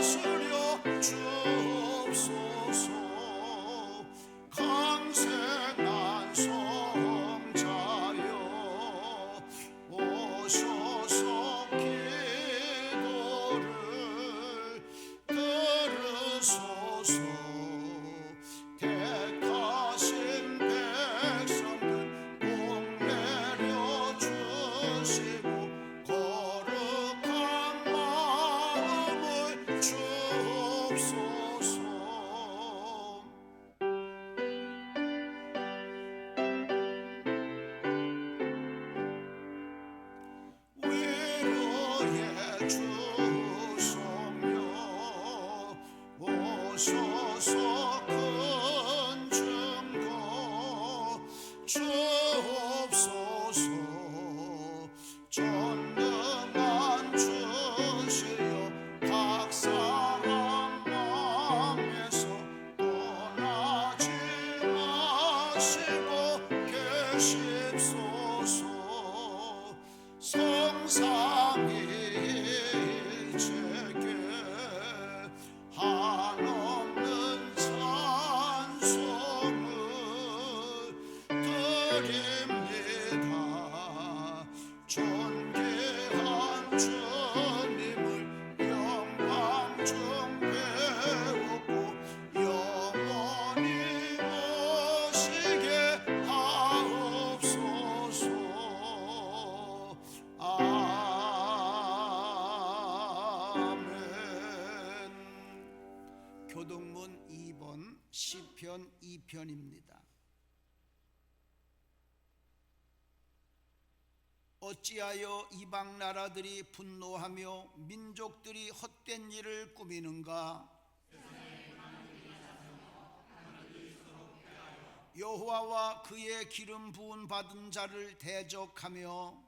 다스려 주옵소서. 강생한 성자여 오셔서 기도를 들으소서. 택하신 백성들 복 내려 주시고 거룩한 마음을 주옵소서. 위로의 주소며 오셔서 큰 증거 주옵소서. 전능한 주시여 각 사람 마음에서 떠나지 마시고 계십소서. 성삼위 제게 한없는 찬송을 드립니다. 존귀한 주님을 영광 중 배우고 영원히 모시게 하옵소서. 아멘. 교동문 2번 시편 2편입니다. 어찌하여 이방 나라들이 분노하며 민족들이 헛된 일을 꾸미는가? 여호와와 그의 기름 부은 받은 자를 대적하며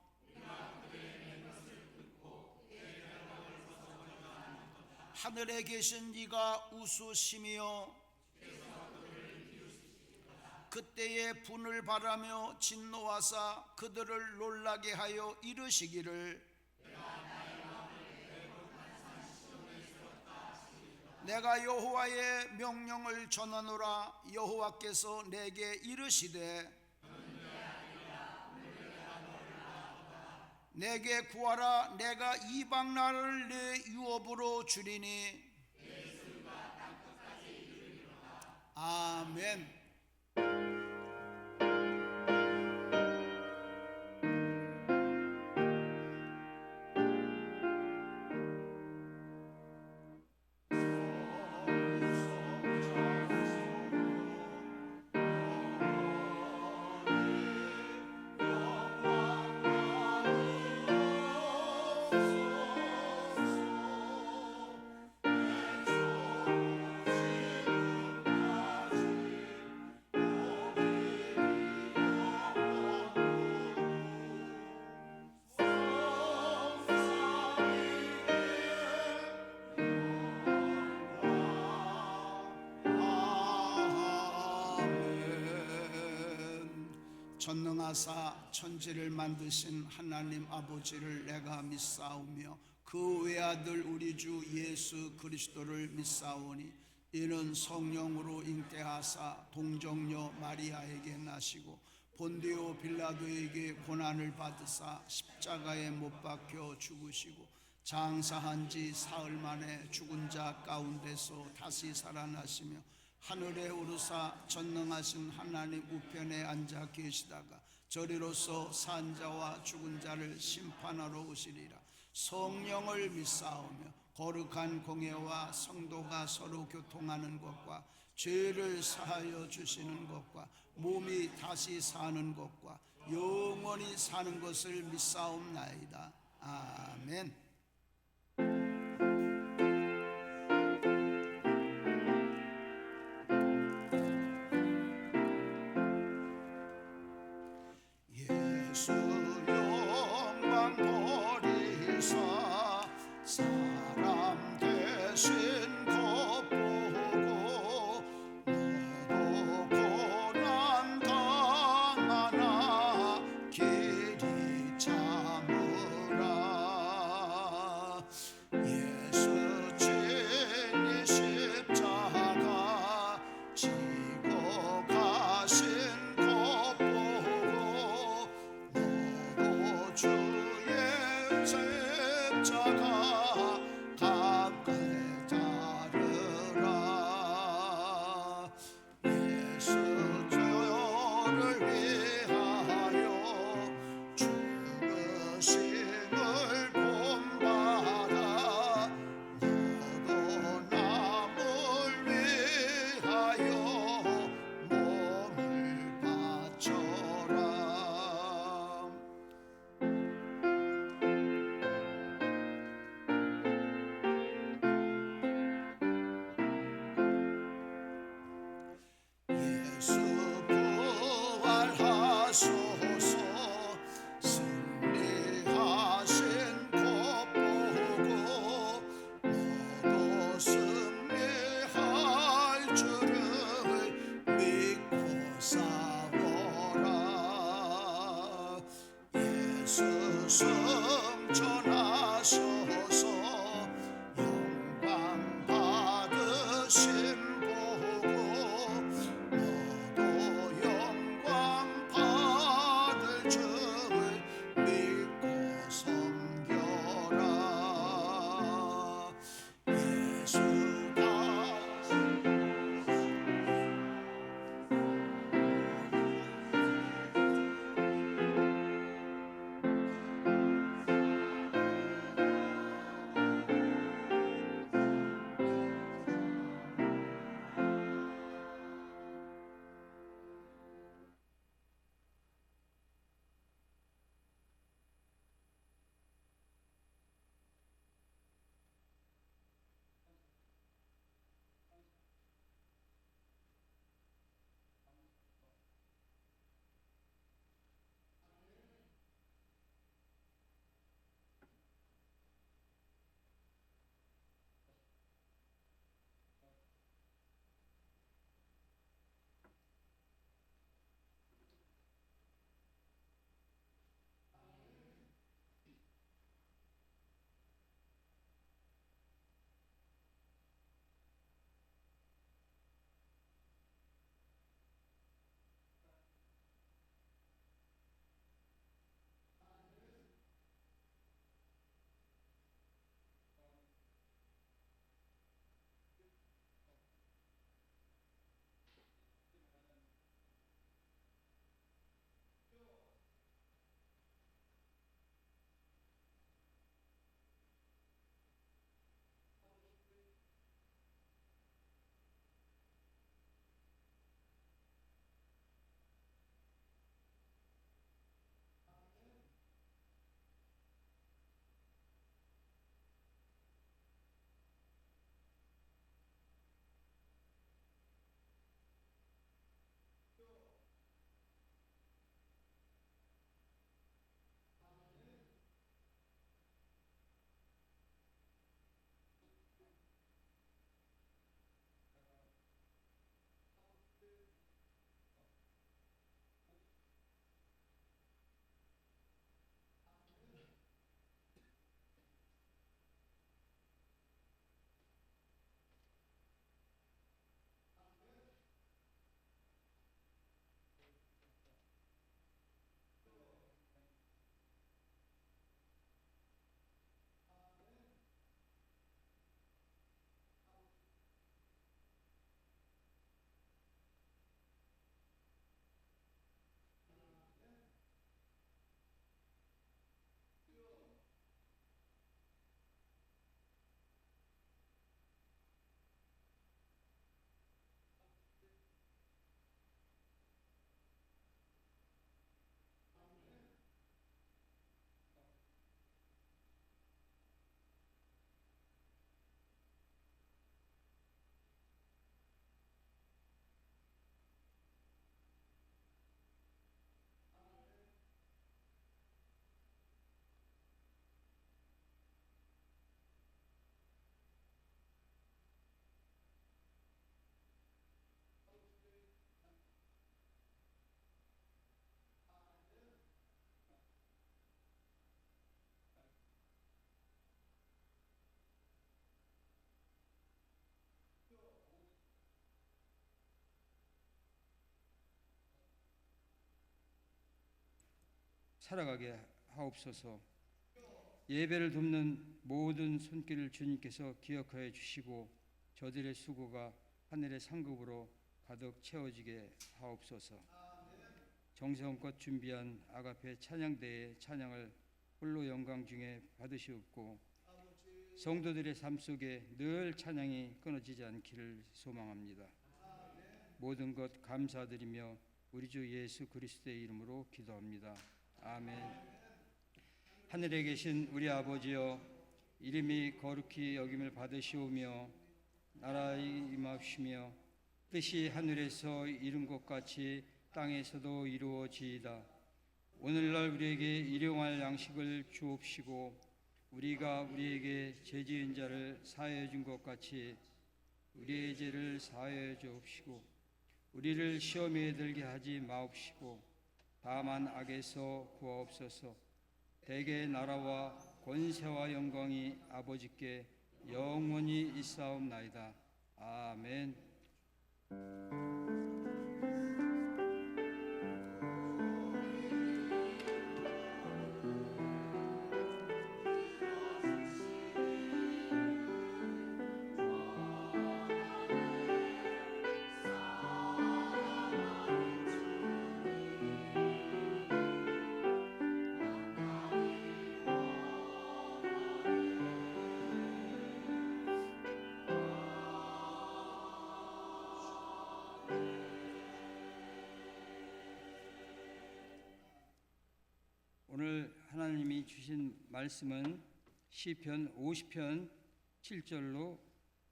하늘에 계신 네가 웃으시며 그때에 분을 바라며 진노하사 그들을 놀라게 하여 이르시기를 내가 여호와의 명령을 전하노라. 여호와께서 내게 이르시되 내게 구하라. 내가 이방 나라를 내 유업으로 주리니. 아멘. 전능하사 천지를 만드신 하나님 아버지를 내가 믿사오며 그 외아들 우리 주 예수 그리스도를 믿사오니 이는 성령으로 잉태하사 동정녀 마리아에게 나시고 본디오 빌라도에게 고난을 받으사 십자가에 못 박혀 죽으시고 장사한 지 사흘 만에 죽은 자 가운데서 다시 살아나시며 하늘에 오르사 전능하신 하나님 우편에 앉아 계시다가 저리로서 산 자와 죽은 자를 심판하러 오시리라. 성령을 믿사오며 거룩한 공예와 성도가 서로 교통하는 것과 죄를 사하여 주시는 것과 몸이 다시 사는 것과 영원히 사는 것을 믿사옵나이다. 아멘. 예수 영광 버리사 사람 되신 것 보고 너도 고난 당하나 길이 참으라. 십자가 가까이 자르라. 예수 저를 위하여 죽으심을 본받아 너도 남을 위하여 몸을 바쳐라. 예수 부활하소서. 승리하신 것 보고 너도 승리할 줄을 믿고 싸워라. 예수 승천하셔서 영광 받으심 보고 너도 영광 받을 줄 믿고 섬겨라. 예수 다시 살아가게 하옵소서. 예배를 돕는 모든 손길을 주님께서 기억하여 주시고 저들의 수고가 하늘의 상급으로 가득 채워지게 하옵소서. 정성껏 준비한 아가페 찬양대의 찬양을 홀로 영광 중에 받으시옵고 성도들의 삶 속에 늘 찬양이 끊어지지 않기를 소망합니다. 모든 것 감사드리며 우리 주 예수 그리스도의 이름으로 기도합니다. 아멘. 하늘에 계신 우리 아버지여, 이름이 거룩히 여김을 받으시오며 나라의 임하시며 뜻이 하늘에서 이룬 것 같이 땅에서도 이루어지이다. 오늘날 우리에게 일용할 양식을 주옵시고 우리가 우리에게 죄 지은 자를 사하여 준 것 같이 우리의 죄를 사하여 주옵시고 우리를 시험에 들게 하지 마옵시고 다만 악에서 구하옵소서. 대개 나라와 권세와 영광이 아버지께 영원히 있사옵나이다. 아멘. 오늘 하나님이 주신 말씀은 시편 50편 7절로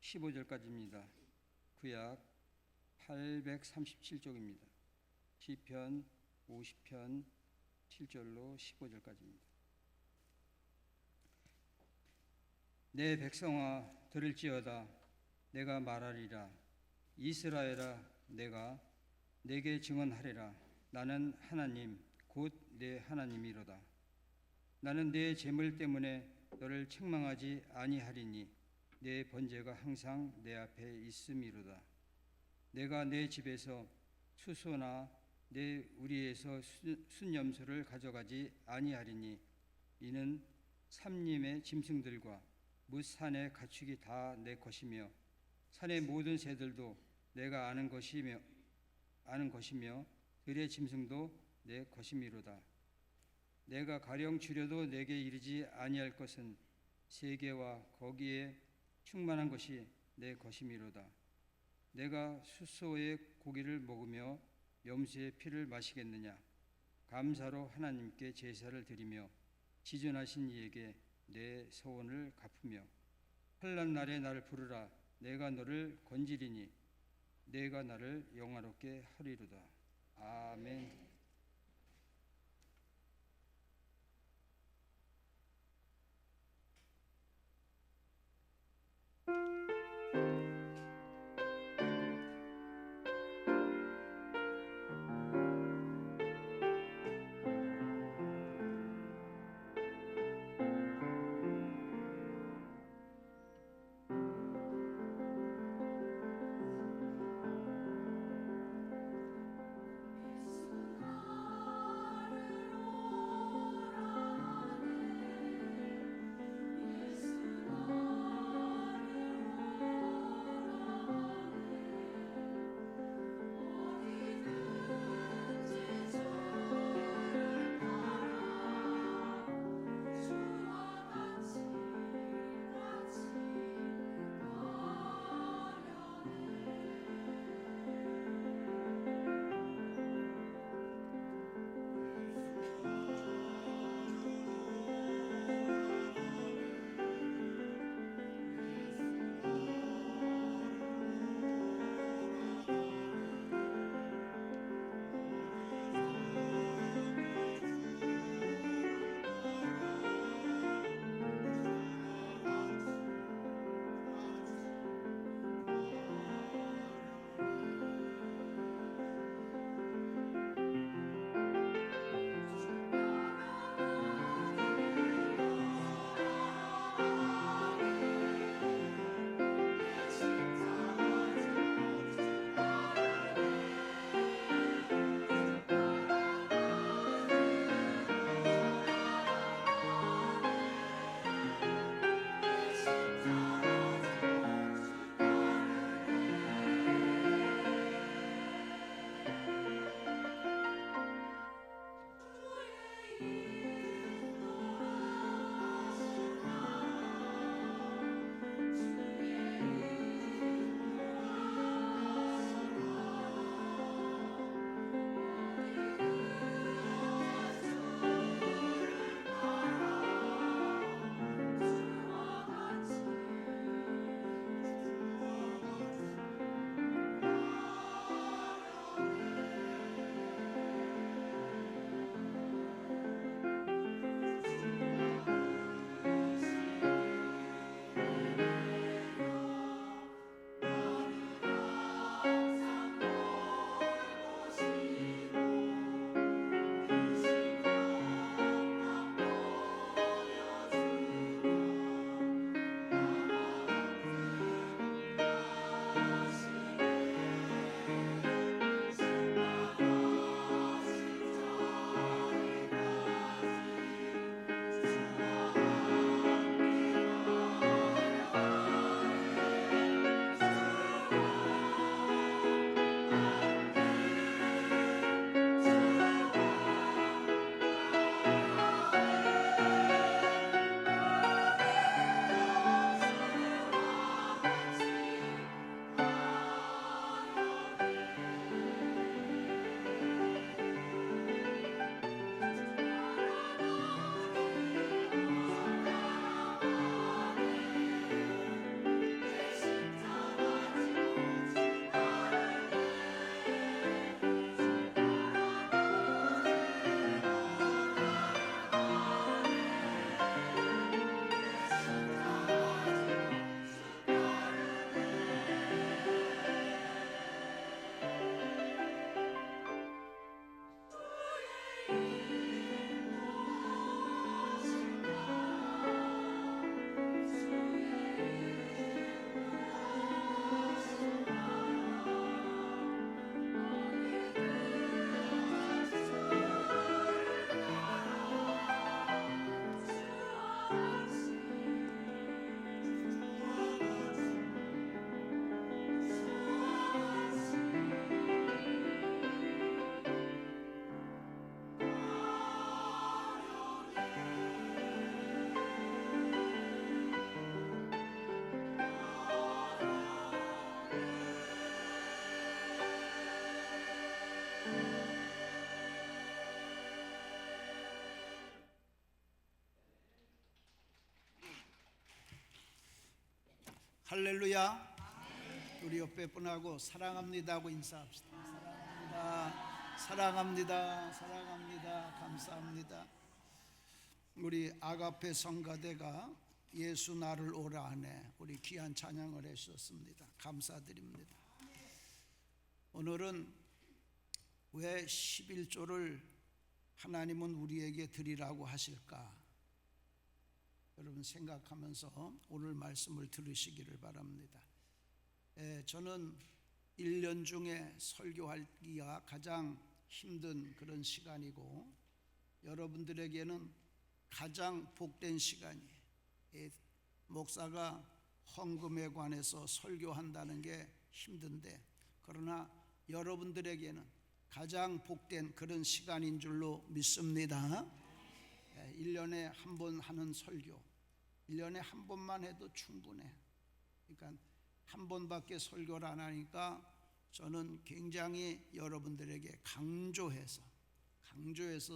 15절까지입니다. 구약 837쪽입니다. 시편 50편 7절로 15절까지입니다. 내 백성아 들을지어다. 내가 말하리라. 이스라엘아 내가 내게 증언하리라. 나는 하나님 곧 내 하나님이로다. 나는 내 재물 때문에 너를 책망하지 아니하리니 내 번제가 항상 내 앞에 있음이로다. 내가 내 집에서 수소나 내 우리에서 순염소를 가져가지 아니하리니 이는 삼림의 짐승들과 뭇산의 가축이 다 내 것이며 산의 모든 새들도 내가 아는 것이며 들의 짐승도 내 것이미로다. 내가 가령 주려도 내게 이르지 아니할 것은 세계와 거기에 충만한 것이 내 것이미로다. 내가 수소의 고기를 먹으며 염소의 피를 마시겠느냐. 감사로 하나님께 제사를 드리며 지존하신 이에게 내 서원을 갚으며 환난 날에 나를 부르라. 내가 너를 건지리니 내가 나를 영화롭게 하리로다. 아멘. 할렐루야. 우리 옆에 분하고 사랑합니다 하고 인사합시다. 사랑합니다. 사랑합니다. 사랑합니다. 감사합니다. 우리 아가페 성가대가 예수 나를 오라 하네 우리 귀한 찬양을 해주셨습니다. 감사드립니다. 오늘은 왜 11조를 하나님은 우리에게 드리라고 하실까? 여러분 생각하면서 오늘 말씀을 들으시기를 바랍니다. 저는 1년 중에 설교하기가 가장 힘든 그런 시간이고 여러분들에게는 가장 복된 시간이에요. 목사가 헌금에 관해서 설교한다는 게 힘든데 그러나 여러분들에게는 가장 복된 그런 시간인 줄로 믿습니다. 1년에 한 번 하는 설교 1년에 한 번만 해도 충분해. 그러니까 한 번밖에 설교를 안 하니까 저는 굉장히 여러분들에게 강조해서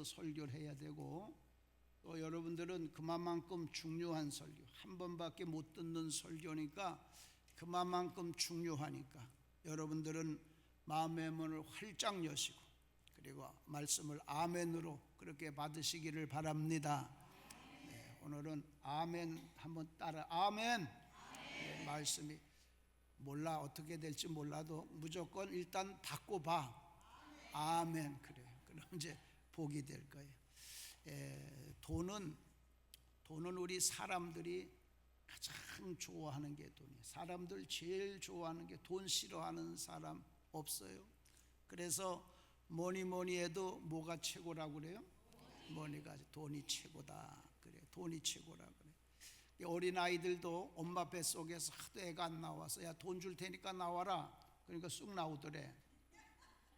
설교를 해야 되고 또 여러분들은 그만큼 중요한 설교 한 번밖에 못 듣는 설교니까 그만큼 중요하니까 여러분들은 마음의 문을 활짝 여시고 그리고 말씀을 아멘으로 그렇게 받으시기를 바랍니다. 오늘은 아멘 한번 따라 아멘. 말씀이 몰라 어떻게 될지 몰라도 무조건 일단 받고 봐. 아멘. 그래요. 그럼 이제 복이 될 거예요. 돈은 우리 사람들이 가장 좋아하는 게 돈이에요. 사람들 제일 좋아하는 게 돈 싫어하는 사람 없어요. 그래서 뭐니 해도 뭐가 최고라고 그래요? 돈이 최고다. 그래, 돈이 최고라 그래. 어린 아이들도 엄마 뱃속에서 하도 애가 안 나와서 야 돈 줄 테니까 나와라. 그러니까 쑥 나오더래.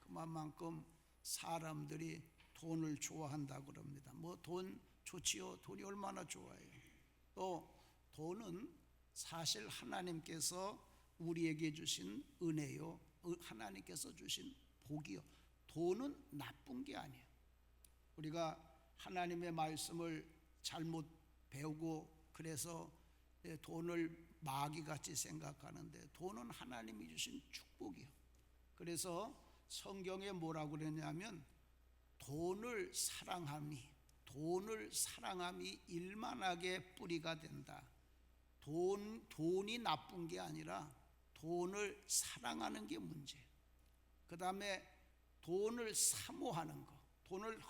그만큼 사람들이 돈을 좋아한다 그럽니다. 뭐 돈 좋지요. 돈이 얼마나 좋아요. 또 돈은 사실 하나님께서 우리에게 주신 은혜요. 하나님께서 주신 복이요. 돈은 나쁜 게 아니에요. 우리가 하나님의 말씀을 잘못 배우고 그래서 돈을 마귀같이 생각하는데 돈은 하나님이 주신 축복이요. 그래서 성경에 뭐라고 그러냐면 돈을 사랑함이 일만하게 뿌리가 된다. 돈이 나쁜 게 아니라 돈을 사랑하는 게 문제예요. 그 다음에 돈을 사모하는 거, 돈을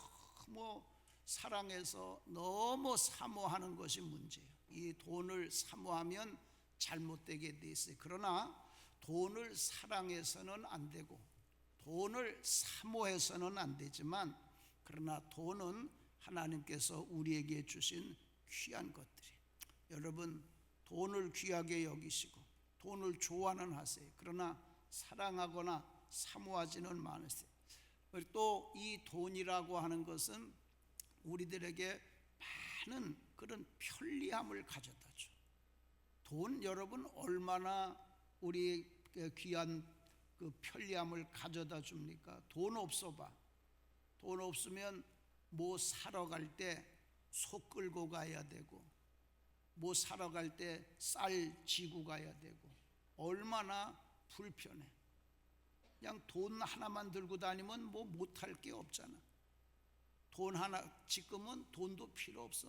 너무 사랑해서 너무 사모하는 것이 문제예요. 이 돈을 사모하면 잘못되게 돼 있어요. 그러나 돈을 사랑해서는 안 되고 돈을 사모해서는 안 되지만 그러나 돈은 하나님께서 우리에게 주신 귀한 것들이에요. 여러분 돈을 귀하게 여기시고 돈을 좋아는 하세요. 그러나 사랑하거나 사모하지는 마세요. 또 이 돈이라고 하는 것은 우리들에게 많은 그런 편리함을 가져다 줘. 돈 여러분 얼마나 우리 귀한 그 편리함을 가져다 줍니까? 돈 없어 봐. 돈 없으면 뭐 사러 갈 때 소 끌고 가야 되고 뭐 사러 갈 때 쌀 지고 가야 되고 얼마나 불편해. 그냥 돈 하나만 들고 다니면 뭐 못할 게 없잖아. 돈 하나 지금은 돈도 필요 없어.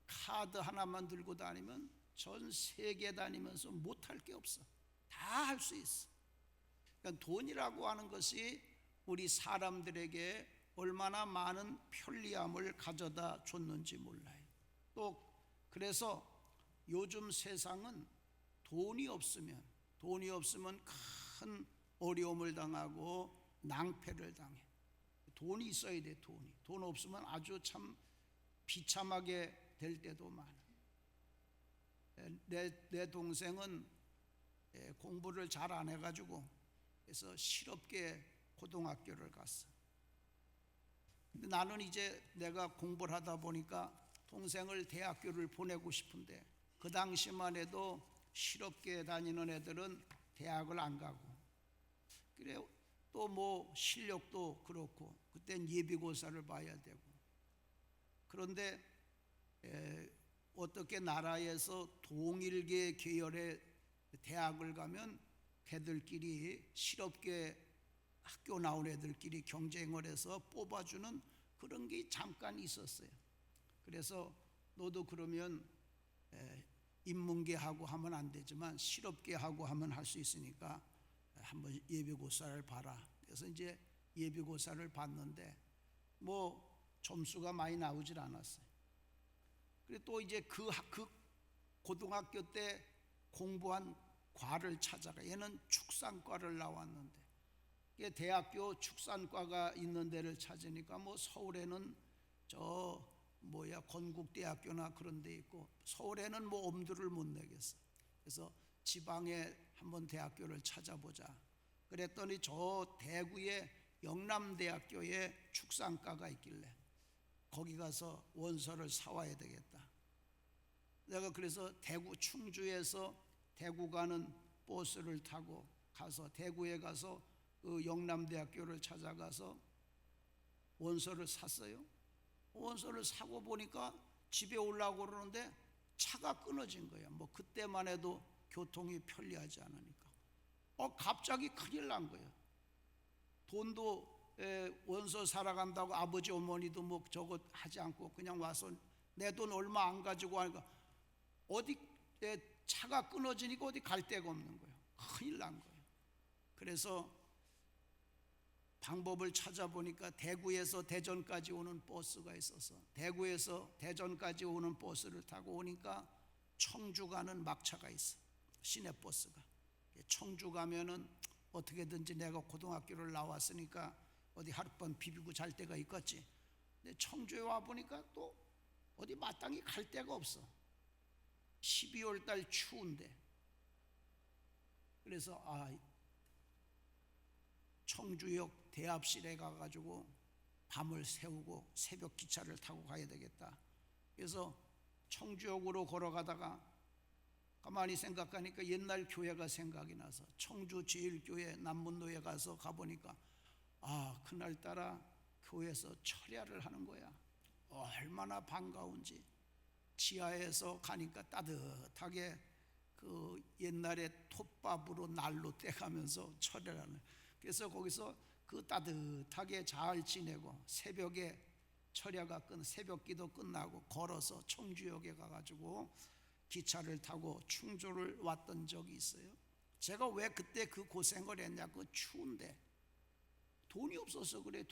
카드 하나만 들고 다니면 전 세계 다니면서 못할 게 없어. 다 할 수 있어. 그러니까 돈이라고 하는 것이 우리 사람들에게 얼마나 많은 편리함을 가져다 줬는지 몰라요. 또 그래서 요즘 세상은 돈이 없으면 큰 어려움을 당하고 낭패를 당해. 돈이 있어야 돼. 돈 없으면 아주 참 비참하게 될 때도 많아. 내 동생은 공부를 잘 안 해가지고 그래서 실업계 고등학교를 갔어. 근데 나는 이제 내가 공부를 하다 보니까 동생을 대학교를 보내고 싶은데 그 당시만 해도 실업계 다니는 애들은 대학을 안 가고 그래 또 뭐 실력도 그렇고 그땐 예비고사를 봐야 되고 그런데 어떻게 나라에서 동일계 계열의 대학을 가면 걔들끼리 실업계 학교 나온 애들끼리 경쟁을 해서 뽑아주는 그런 게 잠깐 있었어요. 그래서 너도 그러면 인문계하고 하면 안 되지만 실업계하고 하면 할 수 있으니까 한번 예비고사를 봐라. 그래서 이제 예비고사를 봤는데 뭐 점수가 많이 나오질 않았어요. 그리고 또 이제 그 고등학교 때 공부한 과를 찾아가. 얘는 축산과를 나왔는데 대학교 축산과가 있는 데를 찾으니까 뭐 서울에는 건국대학교나 그런 데 있고 서울에는 뭐 엄두를 못 내겠어. 그래서 지방에 한번 대학교를 찾아보자. 그랬더니 저 대구에 영남대학교에 축산과가 있길래 거기 가서 원서를 사와야 되겠다. 내가 그래서 대구 충주에서 대구 가는 버스를 타고 가서 대구에 가서 그 영남대학교를 찾아가서 원서를 샀어요. 원서를 사고 보니까 집에 오려고 그러는데 차가 끊어진 거야. 뭐 그때만 해도 교통이 편리하지 않으니까 갑자기 큰일 난 거야. 돈도 원서 사러 간다고 아버지 어머니도 뭐 저거 하지 않고 그냥 와서 내 돈 얼마 안 가지고 하니까 어디 차가 끊어지니까 어디 갈 데가 없는 거예요. 큰일 난 거예요. 그래서 방법을 찾아보니까 대구에서 대전까지 오는 버스가 있어서 대구에서 대전까지 오는 버스를 타고 오니까 청주 가는 막차가 있어. 시내버스가. 청주 가면은 어떻게든지 내가 고등학교를 나왔으니까 어디 하룻밤 비비고 잘 데가 있겠지. 근데 청주에 와 보니까 또 어디 마땅히 갈 데가 없어. 12월 달 추운데. 그래서 청주역 대합실에 가가지고 밤을 새우고 새벽 기차를 타고 가야 되겠다. 그래서 청주역으로 걸어가다가 가만히 생각하니까 옛날 교회가 생각이 나서 청주 제일교회 남문로에 가서 가보니까 그날따라 교회에서 철야를 하는 거야. 얼마나 반가운지. 지하에서 가니까 따뜻하게 그 옛날에 톱밥으로 난로 떼가면서 철야를 하는. 그래서 거기서 그 따뜻하게 잘 지내고 새벽에 철야가 새벽기도 끝나고 걸어서 청주역에 가가지고 기차를 타고 충주를 왔던 적이 있어요. 제가 왜 그때 그 고생을 했냐. 그 추운데 돈이 없어서 그래.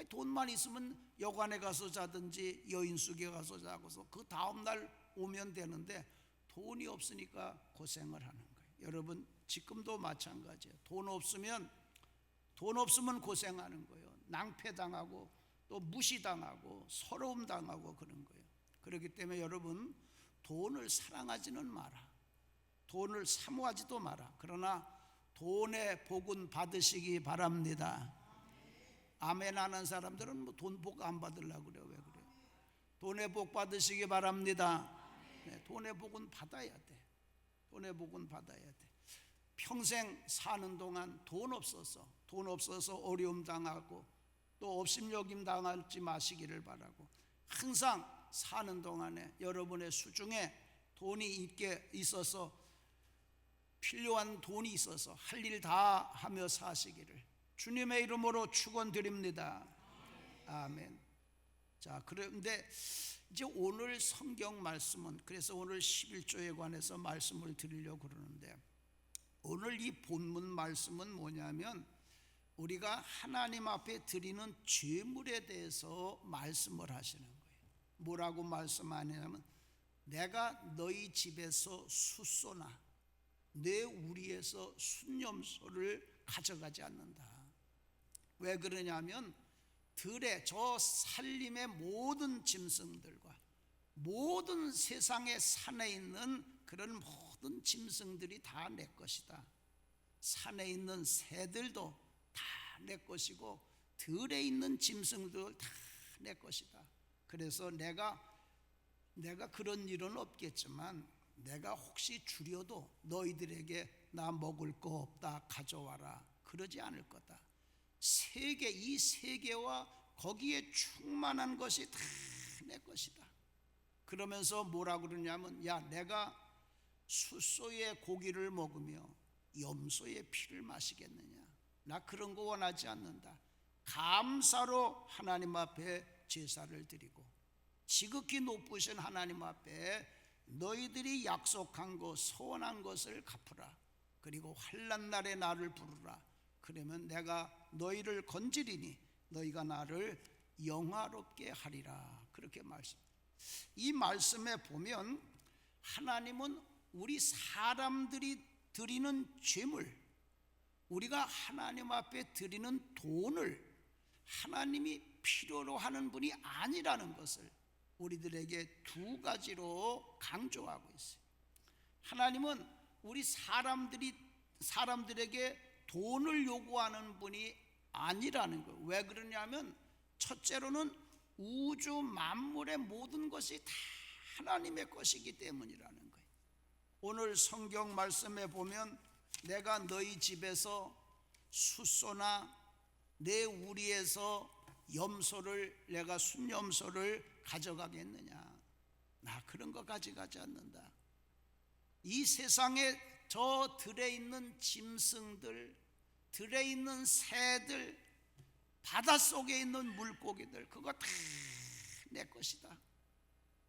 돈만 있으면 여관에 가서 자든지 여인숙에 가서 자고서 그 다음날 오면 되는데 돈이 없으니까 고생을 하는 거예요. 여러분 지금도 마찬가지예요. 돈 없으면 고생하는 거예요. 낭패당하고 또 무시당하고 서러움당하고 그런 거예요. 그렇기 때문에 여러분 돈을 사랑하지는 마라. 돈을 사모하지도 마라. 그러나 돈의 복은 받으시기 바랍니다. 아멘 하는 사람들은 뭐 돈 복 안 받으려고 그래요. 왜 그래요? 돈의 복 받으시기 바랍니다. 네, 돈의 복은 받아야 돼. 돈의 복은 받아야 돼. 평생 사는 동안 돈 없어서 어려움 당하고 또 업심여김 당하지 마시기를 바라고, 항상 사는 동안에 여러분의 수중에 돈이 있어서 필요한 돈이 있어서 할 일 다 하며 사시기를 주님의 이름으로 축원드립니다. 아멘. 자, 그런데 이제 오늘 성경 말씀은, 그래서 오늘 11조에 관해서 말씀을 드리려고 그러는데, 오늘 이 본문 말씀은 뭐냐면 우리가 하나님 앞에 드리는 죄물에 대해서 말씀을 하시는 거예요. 뭐라고 말씀하냐면 내가 너희 집에서 숫소나 내 우리에서 순념소를 가져가지 않는다. 왜 그러냐면 들에 저 살림의 모든 짐승들과 모든 세상의 산에 있는 그런 모든 짐승들이 다 내 것이다. 산에 있는 새들도 다 내 것이고 들에 있는 짐승들 다 내 것이다. 그래서 내가 그런 일은 없겠지만 내가 혹시 주려도 너희들에게 나 먹을 거 없다 가져와라 그러지 않을 거다. 이 세계와 거기에 충만한 것이 다 내 것이다. 그러면서 뭐라 그러냐면, 야, 내가 숫소의 고기를 먹으며 염소의 피를 마시겠느냐? 나 그런 거 원하지 않는다. 감사로 하나님 앞에 제사를 드리고 지극히 높으신 하나님 앞에 너희들이 약속한 것, 소원한 것을 갚으라. 그리고 환난 날에 나를 부르라. 그러면 내가 너희를 건지리니 너희가 나를 영화롭게 하리라. 그렇게 말씀. 이 말씀에 보면 하나님은 우리 사람들이 드리는 죄물, 우리가 하나님 앞에 드리는 돈을 하나님이 필요로 하는 분이 아니라는 것을 우리들에게 두 가지로 강조하고 있어요. 하나님은 우리 사람들에게 돈을 요구하는 분이 아니라는 거예요. 왜 그러냐면 첫째로는 우주 만물의 모든 것이 다 하나님의 것이기 때문이라는 거예요. 오늘 성경 말씀에 보면 내가 너희 집에서 숫소나 내 우리에서 염소를, 내가 순염소를 가져가겠느냐? 나 그런 거 가져가지 않는다. 이 세상에 저 들에 있는 짐승들, 들에 있는 새들, 바닷속에 있는 물고기들, 그거 다 내 것이다.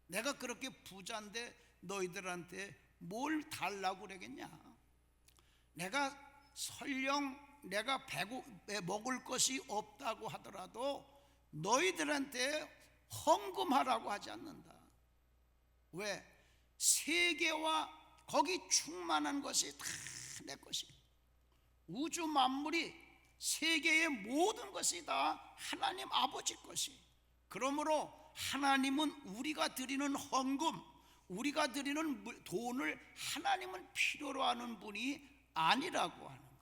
내가 그렇게 부자인데 너희들한테 뭘 달라고 그러겠냐? 내가 설령 내가 먹을 것이 없다고 하더라도 너희들한테 헌금하라고 하지 않는다. 왜? 세계와 거기 충만한 것이 다 내 것이, 우주 만물이, 세계의 모든 것이 다 하나님 아버지 것이. 그러므로 하나님은 우리가 드리는 헌금, 우리가 드리는 돈을 하나님은 필요로 하는 분이 아니라고 하는 거예요.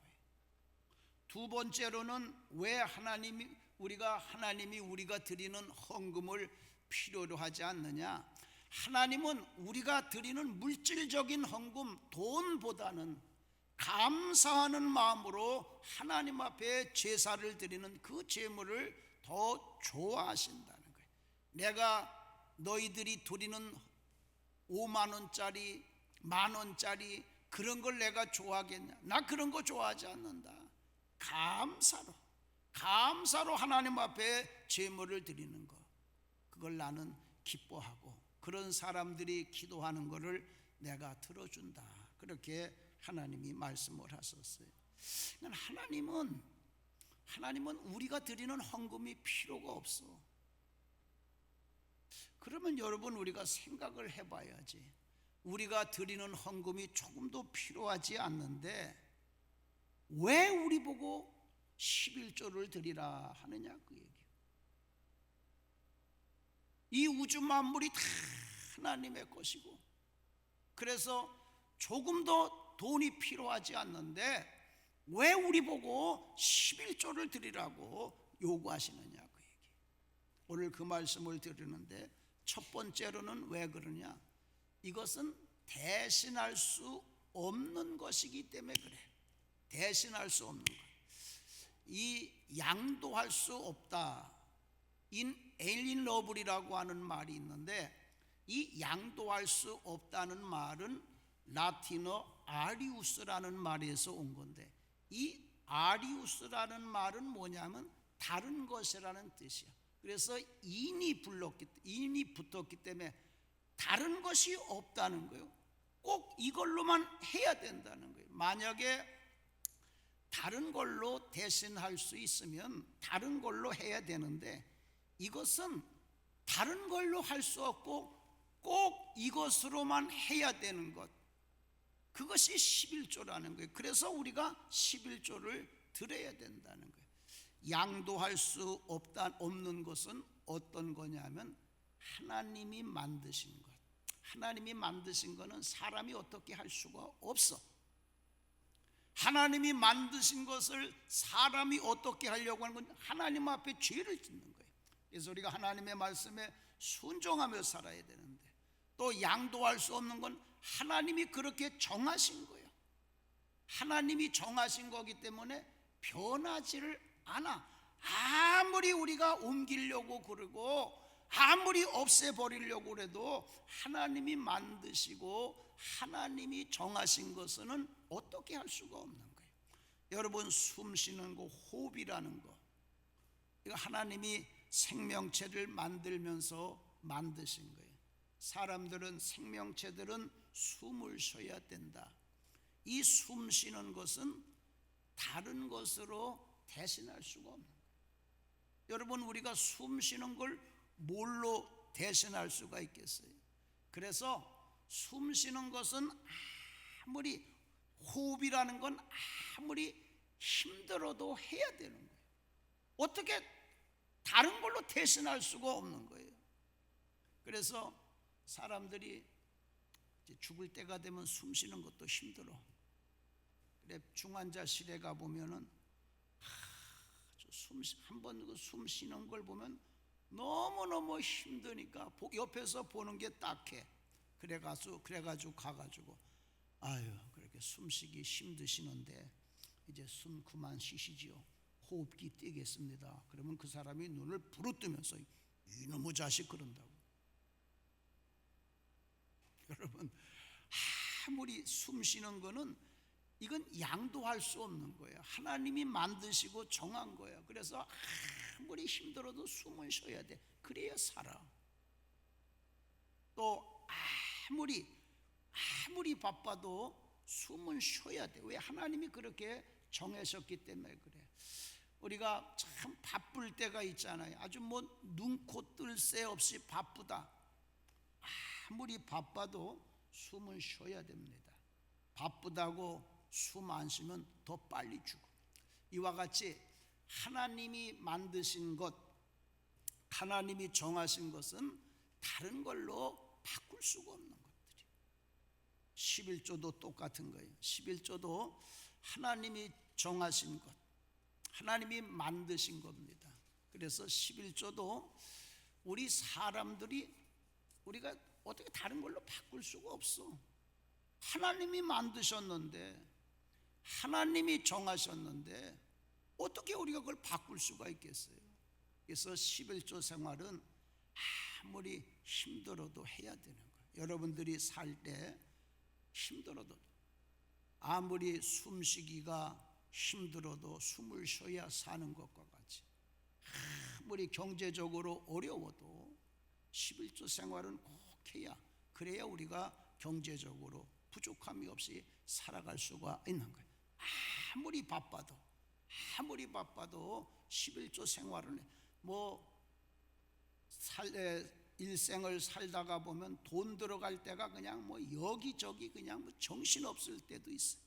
두 번째로는 왜 하나님이 우리가 드리는 헌금을 필요로 하지 않느냐? 하나님은 우리가 드리는 물질적인 헌금, 돈보다는 감사하는 마음으로 하나님 앞에 제사를 드리는 그 제물을 더 좋아하신다는 거예요. 내가 너희들이 드리는 5만 원짜리, 만 원짜리 그런 걸 내가 좋아하겠냐? 나 그런 거 좋아하지 않는다. 감사로 하나님 앞에 제물을 드리는 거, 그걸 나는 기뻐하고 그런 사람들이 기도하는 거를 내가 들어준다. 그렇게 하나님이 말씀을 하셨어요. 하나님은 우리가 드리는 헌금이 필요가 없어. 그러면 여러분, 우리가 생각을 해봐야지. 우리가 드리는 헌금이 조금도 필요하지 않는데 왜 우리 보고 11조를 드리라 하느냐, 그 얘기예요. 이 우주 만물이 다 하나님의 것이고, 그래서 조금도 돈이 필요하지 않는데 왜 우리 보고 11조를 드리라고 요구하시느냐, 그 얘기. 오늘 그 말씀을 드리는데 첫 번째로는 왜 그러냐? 이것은 대신할 수 없는 것이기 때문에 그래. 대신할 수 없는 것. 이 양도할 수 없다. 인엘린러블이라고 하는 말이 있는데, 이 양도할 수 없다는 말은 라틴어 아리우스라는 말에서 온 건데, 이 아리우스라는 말은 뭐냐면 다른 것이라는 뜻이야. 그래서 인이 붙었기 때문에 다른 것이 없다는 거예요. 꼭 이걸로만 해야 된다는 거예요. 만약에 다른 걸로 대신할 수 있으면 다른 걸로 해야 되는데, 이것은 다른 걸로 할 수 없고 꼭 이것으로만 해야 되는 것, 그것이 11조라는 거예요. 그래서 우리가 11조를 드려야 된다는 거예요. 양도할 수 없는 것은 어떤 거냐면 하나님이 만드신 것. 하나님이 만드신 거는 사람이 어떻게 할 수가 없어. 하나님이 만드신 것을 사람이 어떻게 하려고 하는 건 하나님 앞에 죄를 짓는 거예요. 그래서 우리가 하나님의 말씀에 순종하며 살아야 되는데, 또 양도할 수 없는 건 하나님이 그렇게 정하신 거예요. 하나님이 정하신 거기 때문에 변하지를 않아. 아무리 우리가 옮기려고 그러고 아무리 없애버리려고 해도 하나님이 만드시고 하나님이 정하신 것은 어떻게 할 수가 없는 거예요. 여러분, 숨 쉬는 거, 호흡이라는 거, 이거 하나님이 생명체를 만들면서 만드신 거예요. 사람들은, 생명체들은 숨을 쉬어야 된다. 이 숨 쉬는 것은 다른 것으로 대신할 수가 없는 거예요. 여러분, 우리가 숨 쉬는 걸 뭘로 대신할 수가 있겠어요? 그래서 숨 쉬는 것은 아무리, 호흡이라는 건 아무리 힘들어도 해야 되는 거예요. 어떻게 다른 걸로 대신할 수가 없는 거예요. 그래서 사람들이 이제 죽을 때가 되면 숨 쉬는 것도 힘들어. 그래, 중환자실에 가 보면은 한번 숨 쉬는 걸 보면 너무너무 힘드니까 옆에서 보는 게 딱해. 그래가지고 가가지고, 아유, 그렇게 숨쉬기 힘드시는데 이제 숨 그만 쉬시지요. 호흡기 떼겠습니다. 그러면 그 사람이 눈을 부릅뜨면서 이놈의 자식 그런다고. 여러분, 아무리 숨 쉬는 거는 이건 양도할 수 없는 거예요. 하나님이 만드시고 정한 거예요. 그래서 아무리 힘들어도 숨을 쉬어야 돼. 그래야 살아. 또 아무리 바빠도 숨은 쉬어야 돼. 왜? 하나님이 그렇게 정하셨기 때문에 그래. 우리가 참 바쁠 때가 있잖아요. 아주 뭐 눈코 뜰 새 없이 바쁘다. 아무리 바빠도 숨은 쉬어야 됩니다. 바쁘다고 숨 안 쉬면 더 빨리 죽어. 이와 같이 하나님이 만드신 것, 하나님이 정하신 것은 다른 걸로 바꿀 수가 없는 것들이에요. 11조도 똑같은 거예요. 11조도 하나님이 정하신 것, 하나님이 만드신 겁니다. 그래서 11조도 우리 사람들이, 우리가 어떻게 다른 걸로 바꿀 수가 없어. 하나님이 만드셨는데, 하나님이 정하셨는데 어떻게 우리가 그걸 바꿀 수가 있겠어요? 그래서 11조 생활은 아무리 힘들어도 해야 되는 거예요. 여러분들이 살 때 힘들어도, 아무리 숨쉬기가 힘들어도 숨을 쉬어야 사는 것과 같이, 아무리 경제적으로 어려워도 11조 생활은 꼭 해야, 그래야 우리가 경제적으로 부족함이 없이 살아갈 수가 있는 거예요. 아무리 바빠도 11조 생활은 일생을 살다가 보면 돈 들어갈 때가 그냥 여기저기 그냥 정신없을 때도 있어요.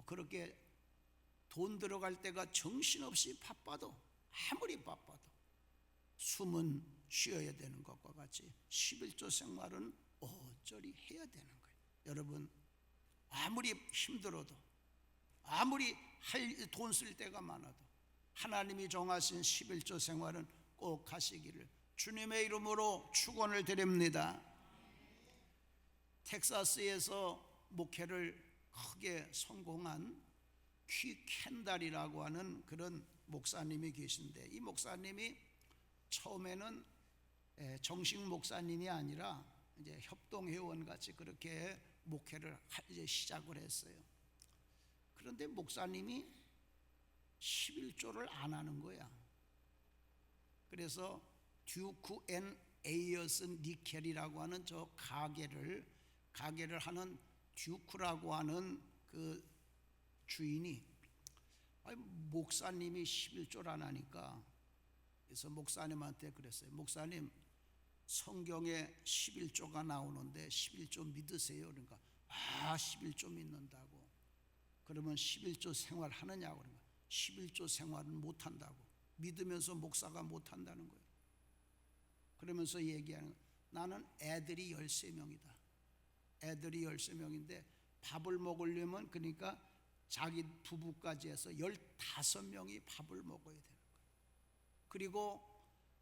그렇게 돈 들어갈 때가 정신없이 바빠도, 아무리 바빠도 숨은 쉬어야 되는 것과 같이 11조 생활은 어쩌리 해야 되는 거예요. 여러분, 아무리 힘들어도, 아무리 돈 쓸 때가 많아도 하나님이 정하신 11조 생활은 꼭 하시기를 주님의 이름으로 축원을 드립니다. 텍사스에서 목회를 크게 성공한 퀴 켄달이라고 하는 그런 목사님이 계신데, 이 목사님이 처음에는 정식 목사님이 아니라 이제 협동회원 같이 그렇게 목회를 이제 시작을 했어요. 그런데 목사님이 11조를 안 하는 거야. 그래서 듀크 앤 에이어슨 니켈이라고 하는 저 가게를 하는 듀크라고 하는 그 주인이, 목사님이 11조를 안 하니까, 그래서 목사님한테 그랬어요. 목사님, 성경에 11조가 나오는데 11조 믿으세요? 그러니까 11조 믿는다고. 그러면 11조 생활 하느냐고. 그러니까 11조 생활은 못한다고. 믿으면서 목사가 못한다는 거예요. 그러면서 얘기하는 거예요. 나는 애들이 13명이다. 애들이 13명인데 밥을 먹으려면, 그러니까 자기 부부까지 해서 15명이 밥을 먹어야 되는 거예요. 그리고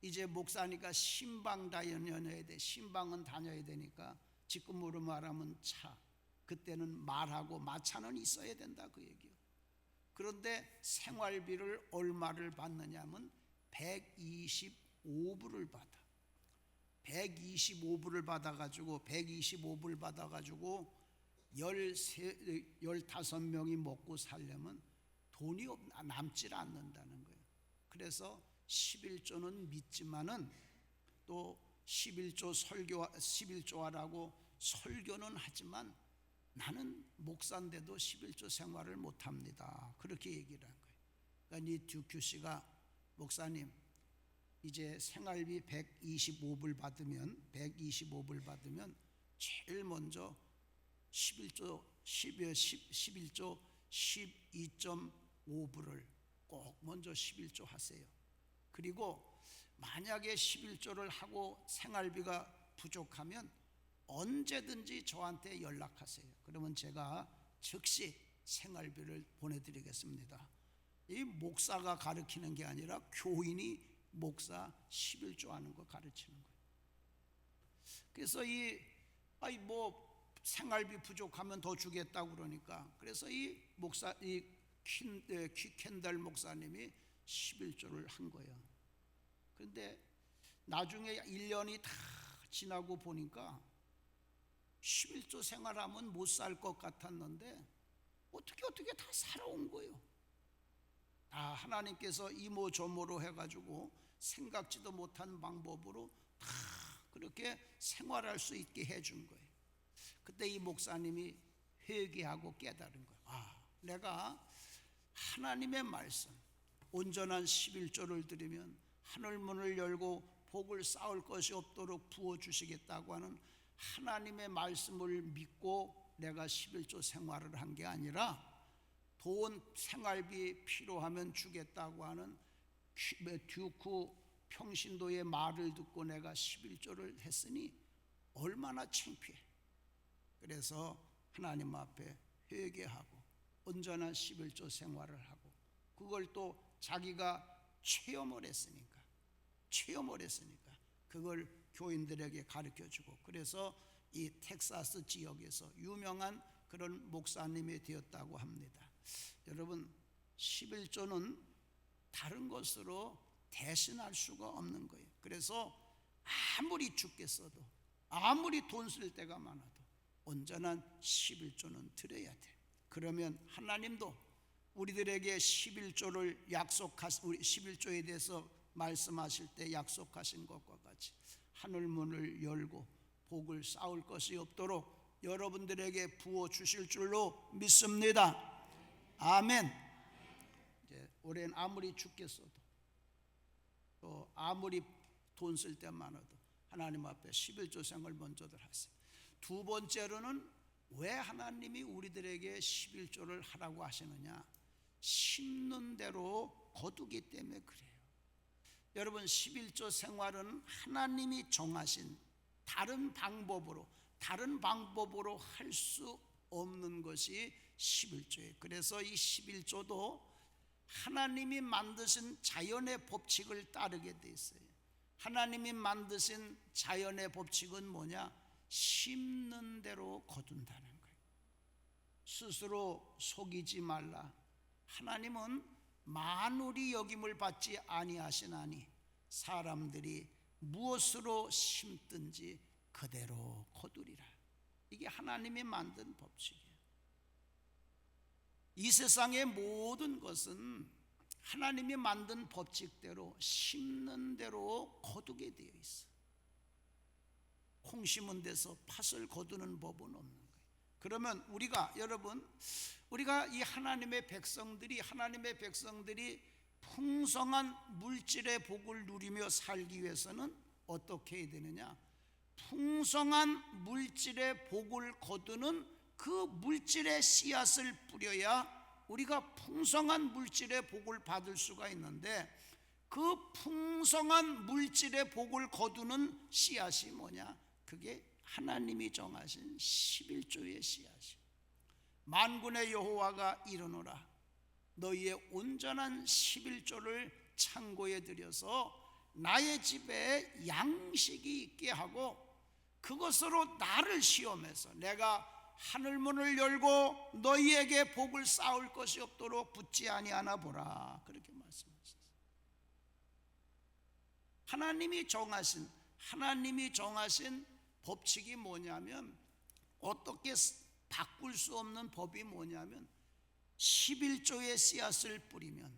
이제 목사니까 신방 다녀야 돼. 신방은 다녀야 되니까 지금으로 말하면 차, 그때는 말하고 마차는 있어야 된다, 그 얘기요. 그런데 생활비를 얼마를 받느냐면 125불을 받아. 125불을 받아가지고 125불 받아가지고 15명이 먹고 살려면 돈이 남질 않는다는 거예요. 그래서 11조는 믿지만은 또 11조하라고 설교는 하지만 나는 목사인데도 11조 생활을 못합니다. 그렇게 얘기를 한 거예요. 그러니까 이 듀큐 씨가 목사님 이제 생활비 125불 받으면 제일 먼저 11조 12.5불을 꼭 먼저 11조 하세요. 그리고 만약에 11조를 하고 생활비가 부족하면 언제든지 저한테 연락하세요. 그러면 제가 즉시 생활비를 보내드리겠습니다. 이 목사가 가르치는 게 아니라 교인이 목사 11조 하는 거 가르치는 거예요. 그래서 생활비 부족하면 더 주겠다고 그러니까 그래서 이 캔달 목사님이 11조를 한 거예요. 그런데 나중에 1년이 다 지나고 보니까 11조 생활하면 못 살 것 같았는데 어떻게 다 살아온 거예요. 다 하나님께서 이모저모로 해가지고 생각지도 못한 방법으로 다 그렇게 생활할 수 있게 해준 거예요. 그때 이 목사님이 회개하고 깨달은 거예요. 내가 하나님의 말씀 온전한 11조를 드리면 하늘문을 열고 복을 쌓을 것이 없도록 부어주시겠다고 하는 하나님의 말씀을 믿고 내가 11조 생활을 한 게 아니라 돈 생활비 필요하면 주겠다고 하는 듀크 평신도의 말을 듣고 내가 11조를 했으니 얼마나 창피해. 그래서 하나님 앞에 회개하고 온전한 11조 생활을 하고 그걸 또 자기가 체험을 했으니까 그걸 교인들에게 가르쳐주고 그래서 이 텍사스 지역에서 유명한 그런 목사님이 되었다고 합니다. 여러분 11조는 다른 것으로 대신할 수가 없는 거예요. 그래서 아무리 죽게 써도 아무리 돈 쓸 때가 많아도 온전한 11조는 드려야 돼. 그러면 하나님도 우리들에게 11조를 11조에 대해서 말씀하실 때 약속하신 것과 같이 하늘 문을 열고 복을 쌓을 것이 없도록 여러분들에게 부어 주실 줄로 믿습니다. 아멘. 이제 올해는 아무리 죽게 써도 또 아무리 돈 쓸 때 많아도 하나님 앞에 11조 생을 먼저들 하세요. 두 번째로는 왜 하나님이 우리들에게 11조를 하라고 하시느냐? 심는 대로 거두기 때문에 그래요. 여러분 11조 생활은 하나님이 정하신 다른 방법으로 할 수 없는 것이 11조예요. 그래서 이 11조도 하나님이 만드신 자연의 법칙을 따르게 돼 있어요. 하나님이 만드신 자연의 법칙은 뭐냐? 심는 대로 거둔다는 거예요. 스스로 속이지 말라. 하나님은 만울이 여김을 받지 아니하시나니 사람들이 무엇으로 심든지 그대로 거두리라. 이게 하나님이 만든 법칙이에요. 이 세상의 모든 것은 하나님이 만든 법칙대로 심는 대로 거두게 되어 있어. 콩 심은 데서 팥을 거두는 법은 없는 거예요. 그러면 우리가 이 하나님의 백성들이 풍성한 물질의 복을 누리며 살기 위해서는 어떻게 해야 되느냐? 풍성한 물질의 복을 거두는 그 물질의 씨앗을 뿌려야 우리가 풍성한 물질의 복을 받을 수가 있는데 그 풍성한 물질의 복을 거두는 씨앗이 뭐냐? 그게 하나님이 정하신 11조의 씨앗이. 만군의 여호와가 이르노라 너희의 온전한 11조를 창고에 들여서 나의 집에 양식이 있게 하고 그것으로 나를 시험해서 내가 하늘문을 열고 너희에게 복을 쌓을 것이 없도록 붙지 아니하나 보라. 그렇게 말씀하셨어요. 하나님이 정하신 법칙이 뭐냐면, 어떻게 바꿀 수 없는 법이 뭐냐면, 11조의 씨앗을 뿌리면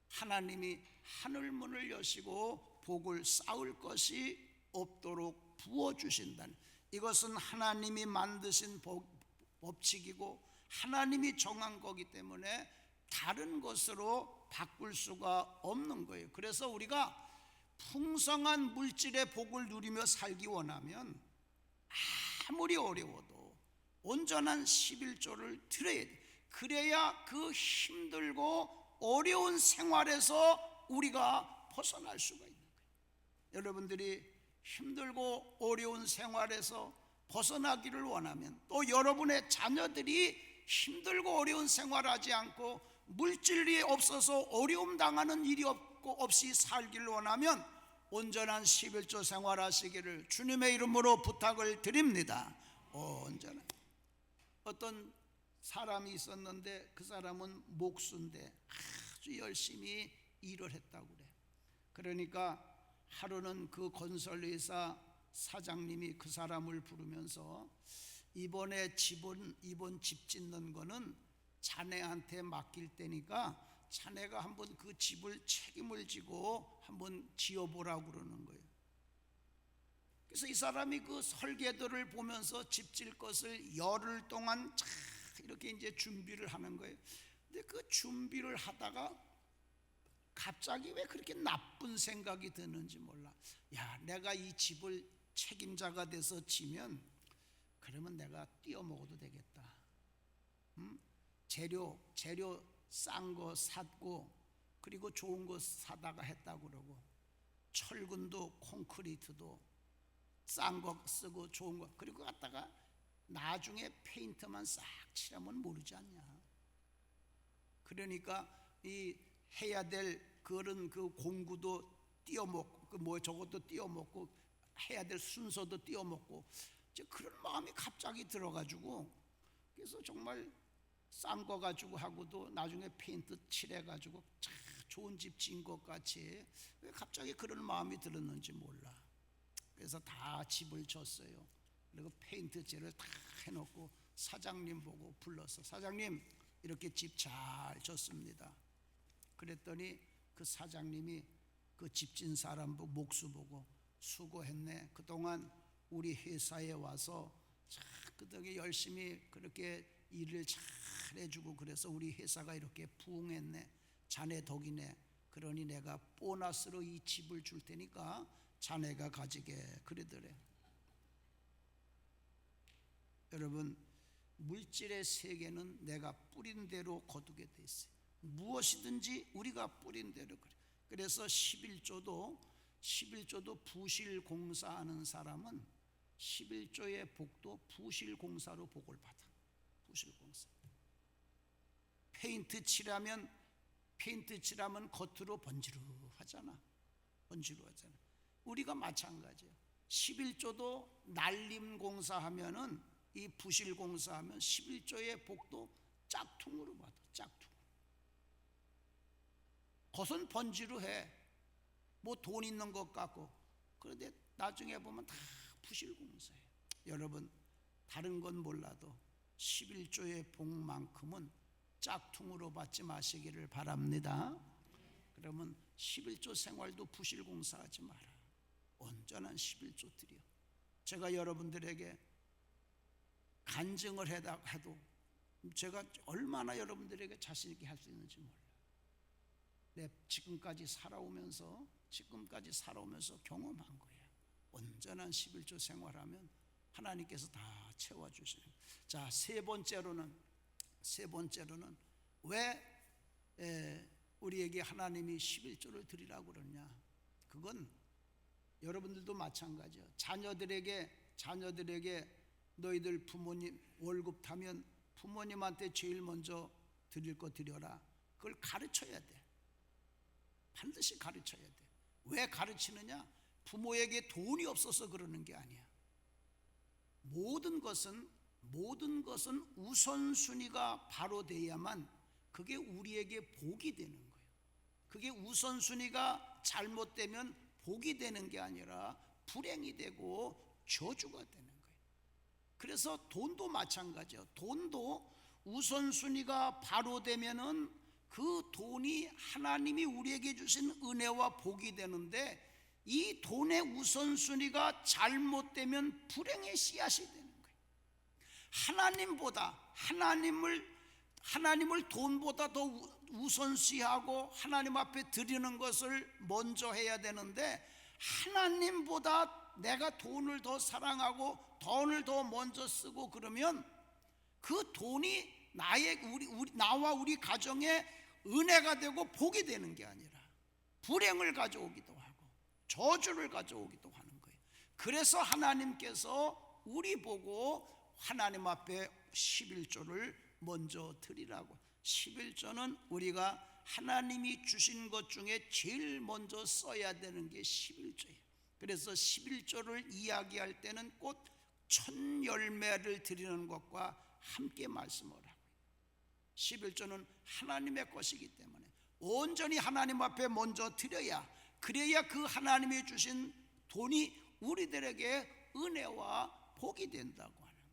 하나님이 하늘문을 여시고 복을 쌓을 것이 없도록 부어주신다는, 이것은 하나님이 만드신 법칙이고 하나님이 정한 거기 때문에 다른 것으로 바꿀 수가 없는 거예요. 그래서 우리가 풍성한 물질의 복을 누리며 살기 원하면 아무리 어려워도 온전한 11조를 드려야 돼. 그래야 그 힘들고 어려운 생활에서 우리가 벗어날 수가 있는 거예요. 여러분들이 힘들고 어려운 생활에서 벗어나기를 원하면, 또 여러분의 자녀들이 힘들고 어려운 생활하지 않고 물질이 없어서 어려움 당하는 일이 없이 살기를 원하면 온전한 11조 생활하시기를 주님의 이름으로 부탁을 드립니다. 온전한. 어떤 사람이 있었는데 그 사람은 목수인데 아주 열심히 일을 했다고 그래. 그러니까 하루는 그 건설회사 사장님이 그 사람을 부르면서, 이번 집 짓는 거는 자네한테 맡길 테니까 자네가 한번 그 집을 책임을 지고 한번 지어보라고 그러는 거예요. 그래서 이 사람이 그 설계도를 보면서 집 질 것을 열흘 동안 이렇게 이제 준비를 하는 거예요. 근데 그 준비를 하다가 갑자기 왜 그렇게 나쁜 생각이 드는지 몰라. 야, 내가 이 집을 책임자가 돼서 지면 그러면 내가 띄어 먹어도 되겠다. 재료 싼 거 샀고, 그리고 좋은 거 사다가 했다고 그러고, 철근도 콘크리트도 싼 거 쓰고 좋은 거, 그리고 갖다가 나중에 페인트만 싹 칠하면 모르지 않냐. 그러니까 이 해야 될 그런 그 공구도 띄어먹고, 저것도 띄어먹고, 해야 될 순서도 띄어먹고, 이제 그런 마음이 갑자기 들어가지고, 그래서 정말 싼 거 가지고 하고도 나중에 페인트 칠해가지고 참 좋은 집 지은 것 같이, 왜 갑자기 그런 마음이 들었는지 몰라. 그래서 다 집을 졌어요. 그리고 페인트칠을 다 해놓고 사장님 보고 불러서, 사장님 이렇게 집 잘 졌습니다. 그랬더니 그 사장님이 그 집진 사람 보고, 목수 보고, 수고했네. 그동안 우리 회사에 와서 그동안 열심히 그렇게 일을 잘 해주고 그래서 우리 회사가 이렇게 부흥했네. 자네 덕이네. 그러니 내가 보너스로 이 집을 줄 테니까 자네가 가지게 그러더래. 여러분, 물질의 세계는 내가 뿌린 대로 거두게 돼 있어요. 무엇이든지 우리가 뿌린 대로 그래. 그래서 11조도 부실 공사하는 사람은 11조의 복도 부실 공사로 복을 받아. 부실 공사. 페인트 칠하면 겉으로 번지르하잖아. 우리가 마찬가지예요. 11조도 날림 공사하면은, 이 부실 공사하면 11조의 복도 짝퉁으로 받아. 짝퉁. 겉은 번지르해. 뭐 돈 있는 것 같고. 그런데 나중에 보면 다 부실 공사예요. 여러분, 다른 건 몰라도 11조의 복만큼은 짝퉁으로 받지 마시기를 바랍니다. 그러면 11조 생활도 부실 공사하지 마라. 온전한 11조 드려. 제가 여러분들에게 간증을 해도 제가 얼마나 여러분들에게 자신 있게 할 수 있는지 몰라. 내 지금까지 살아오면서 경험한 거예요. 온전한 11조 생활하면 하나님께서 다 채워주시는. 자, 세 번째로는 왜 우리에게 하나님이 11조를 드리라고 그러냐. 그건 여러분들도 마찬가지예요. 자녀들에게 너희들 부모님 월급 타면 부모님한테 제일 먼저 드릴 거 드려라. 그걸 가르쳐야 돼. 반드시 가르쳐야 돼. 왜 가르치느냐? 부모에게 돈이 없어서 그러는 게 아니야. 모든 것은 우선순위가 바로 돼야만 그게 우리에게 복이 되는 거예요. 그게 우선순위가 잘못되면 복이 되는 게 아니라 불행이 되고 저주가 되는 거예요. 그래서 돈도 마찬가지예요. 돈도 우선순위가 바로 되면은 그 돈이 하나님이 우리에게 주신 은혜와 복이 되는데, 이 돈의 우선순위가 잘못되면 불행의 씨앗이 되는 거예요. 하나님을 돈보다 더 우선시하고 하나님 앞에 드리는 것을 먼저 해야 되는데, 하나님보다 내가 돈을 더 사랑하고 돈을 더 먼저 쓰고 그러면 그 돈이 나와 우리 가정에 은혜가 되고 복이 되는 게 아니라 불행을 가져오기도 하고 저주를 가져오기도 하는 거예요. 그래서 하나님께서 우리 보고 하나님 앞에 11조를 먼저 드리라고. 11조는 우리가 하나님이 주신 것 중에 제일 먼저 써야 되는 게 11조예요. 그래서 11조를 이야기할 때는 곧 첫 열매를 드리는 것과 함께 말씀을 하고요. 11조는 하나님의 것이기 때문에 온전히 하나님 앞에 먼저 드려야, 그래야 그 하나님이 주신 돈이 우리들에게 은혜와 복이 된다고 하는 거예요.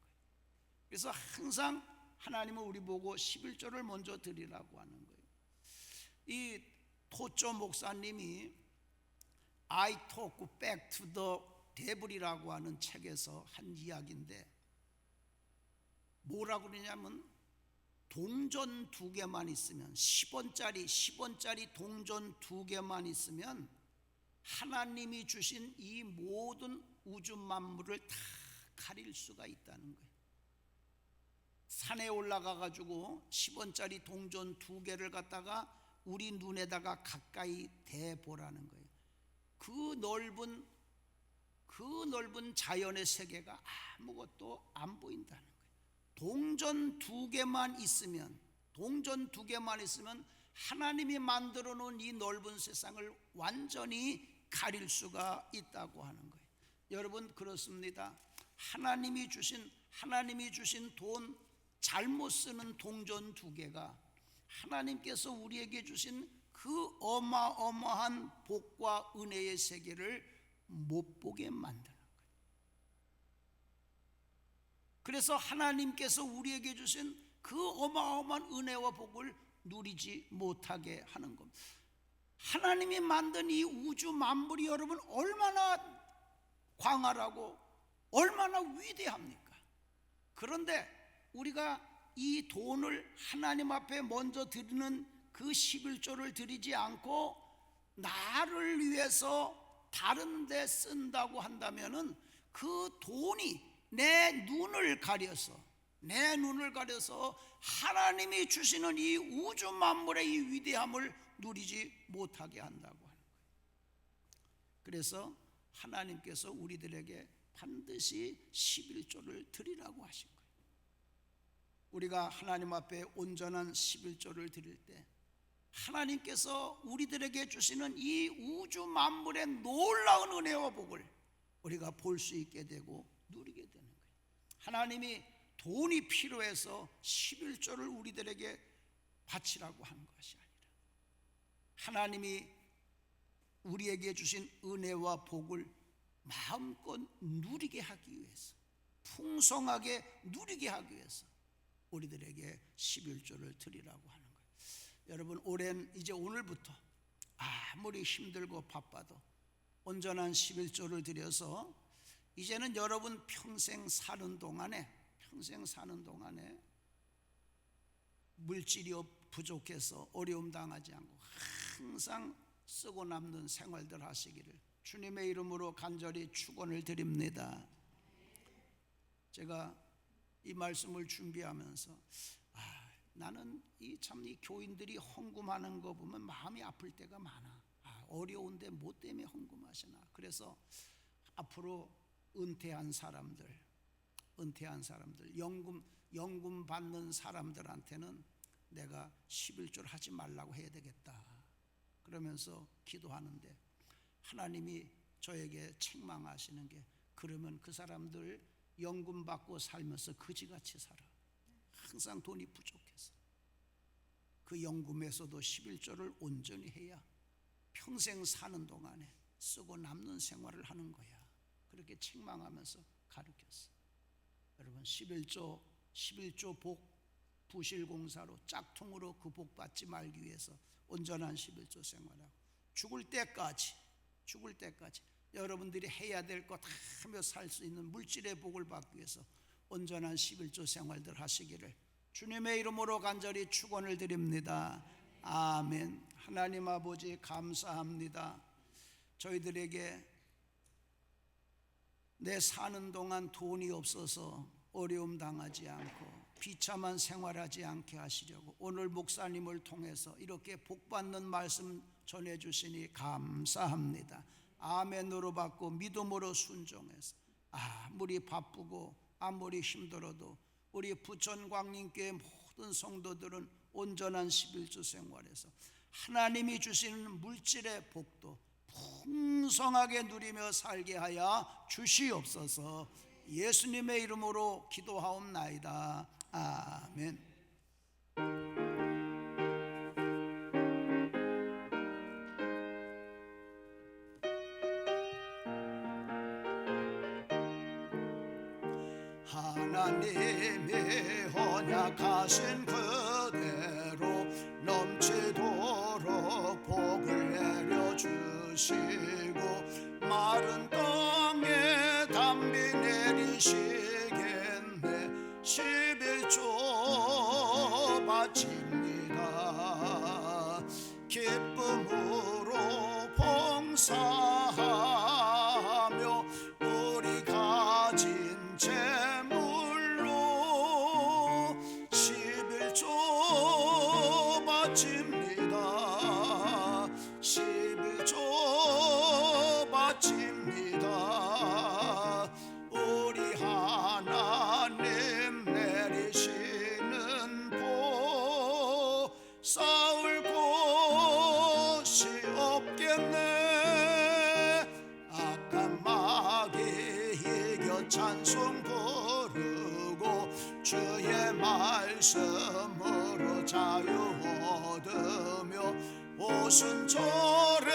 그래서 항상 하나님은 우리 보고 11조를 먼저 드리라고 하는 거예요. 이 토조 목사님이 I talk back to the devil이라고 하는 책에서 한 이야기인데, 뭐라고 그러냐면 동전 2개만 있으면, 10원짜리 동전 2개만 있으면 하나님이 주신 이 모든 우주 만물을 다 가릴 수가 있다는 거예요. 산에 올라가 가지고 10원짜리 동전 2개를 갖다가 우리 눈에다가 가까이 대보라는 거예요. 그 넓은 자연의 세계가 아무것도 안 보인다는 거예요. 동전 2개만 있으면 하나님이 만들어 놓은 이 넓은 세상을 완전히 가릴 수가 있다고 하는 거예요. 여러분, 그렇습니다. 하나님이 주신 돈, 잘못 쓰는 동전 2개가 하나님께서 우리에게 주신 그 어마어마한 복과 은혜의 세계를 못 보게 만드는 거예요. 그래서 하나님께서 우리에게 주신 그 어마어마한 은혜와 복을 누리지 못하게 하는 겁니다. 하나님이 만든 이 우주 만물이 여러분 얼마나 광활하고 얼마나 위대합니까? 그런데 우리가 이 돈을 하나님 앞에 먼저 드리는 그 11조를 드리지 않고 나를 위해서 다른 데 쓴다고 한다면은 그 돈이 내 눈을 가려서 하나님이 주시는 이 우주 만물의 이 위대함을 누리지 못하게 한다고 하는 거예요. 그래서 하나님께서 우리들에게 반드시 11조를 드리라고 하신 거예요. 우리가 하나님 앞에 온전한 11조를 드릴 때 하나님께서 우리들에게 주시는 이 우주 만물의 놀라운 은혜와 복을 우리가 볼 수 있게 되고 누리게 되는 거예요. 하나님이 돈이 필요해서 11조를 우리들에게 바치라고 한 것이 아니라 하나님이 우리에게 주신 은혜와 복을 마음껏 누리게 하기 위해서, 풍성하게 누리게 하기 위해서 우리들에게 11조를 드리라고 하는 거예요. 여러분, 올해는 이제 오늘부터 아무리 힘들고 바빠도 온전한 11조를 드려서 이제는 여러분 평생 사는 동안에 물질이 부족해서 어려움 당하지 않고 항상 쓰고 남는 생활들 하시기를 주님의 이름으로 간절히 축원을 드립니다. 제가 이 말씀을 준비하면서 나는 이 교인들이 헌금하는 거 보면 마음이 아플 때가 많아. 어려운데 뭐 때문에 헌금하시나. 그래서 앞으로 은퇴한 사람들, 연금 받는 사람들한테는 내가 11조를 하지 말라고 해야 되겠다. 그러면서 기도하는데 하나님이 저에게 책망하시는 게, 그러면 그 사람들 연금 받고 살면서 그지같이 살아. 항상 돈이 부족해서 그 연금에서도 11조를 온전히 해야 평생 사는 동안에 쓰고 남는 생활을 하는 거야. 그렇게 책망하면서 가르쳤어. 여러분 11조 복 부실공사로 짝퉁으로 그 복 받지 말기 위해서 온전한 11조 생활하고 죽을 때까지 여러분들이 해야 될 것 하며 살 수 있는 물질의 복을 받기 위해서 온전한 11조 생활들 하시기를 주님의 이름으로 간절히 축원을 드립니다. 아멘. 하나님 아버지 감사합니다. 저희들에게 내 사는 동안 돈이 없어서 어려움 당하지 않고 비참한 생활하지 않게 하시려고 오늘 목사님을 통해서 이렇게 복받는 말씀 전해주시니 감사합니다. 아멘으로 받고 믿음으로 순종해서 아무리 바쁘고 아무리 힘들어도 우리 부천광림교회 모든 성도들은 온전한 11조 생활에서 하나님이 주시는 물질의 복도 풍성하게 누리며 살게 하여 주시옵소서. 예수님의 이름으로 기도하옵나이다. 아멘. 하나님의 언약하신 그대로 넘치도록 복을 내려주시고 마른 땅에 담비 내리시겠네. 11조 바칩니다. 기쁨으로 봉사하며 우리 가진 재물로 11조 바칩니다. 11조 바칩니다. 우리 하나님 내리시는 복 쌓을 곳이 없겠네. 악한 마귀 이겨 찬송 부르고 주의 말씀으로 자유 얻으며 오순절에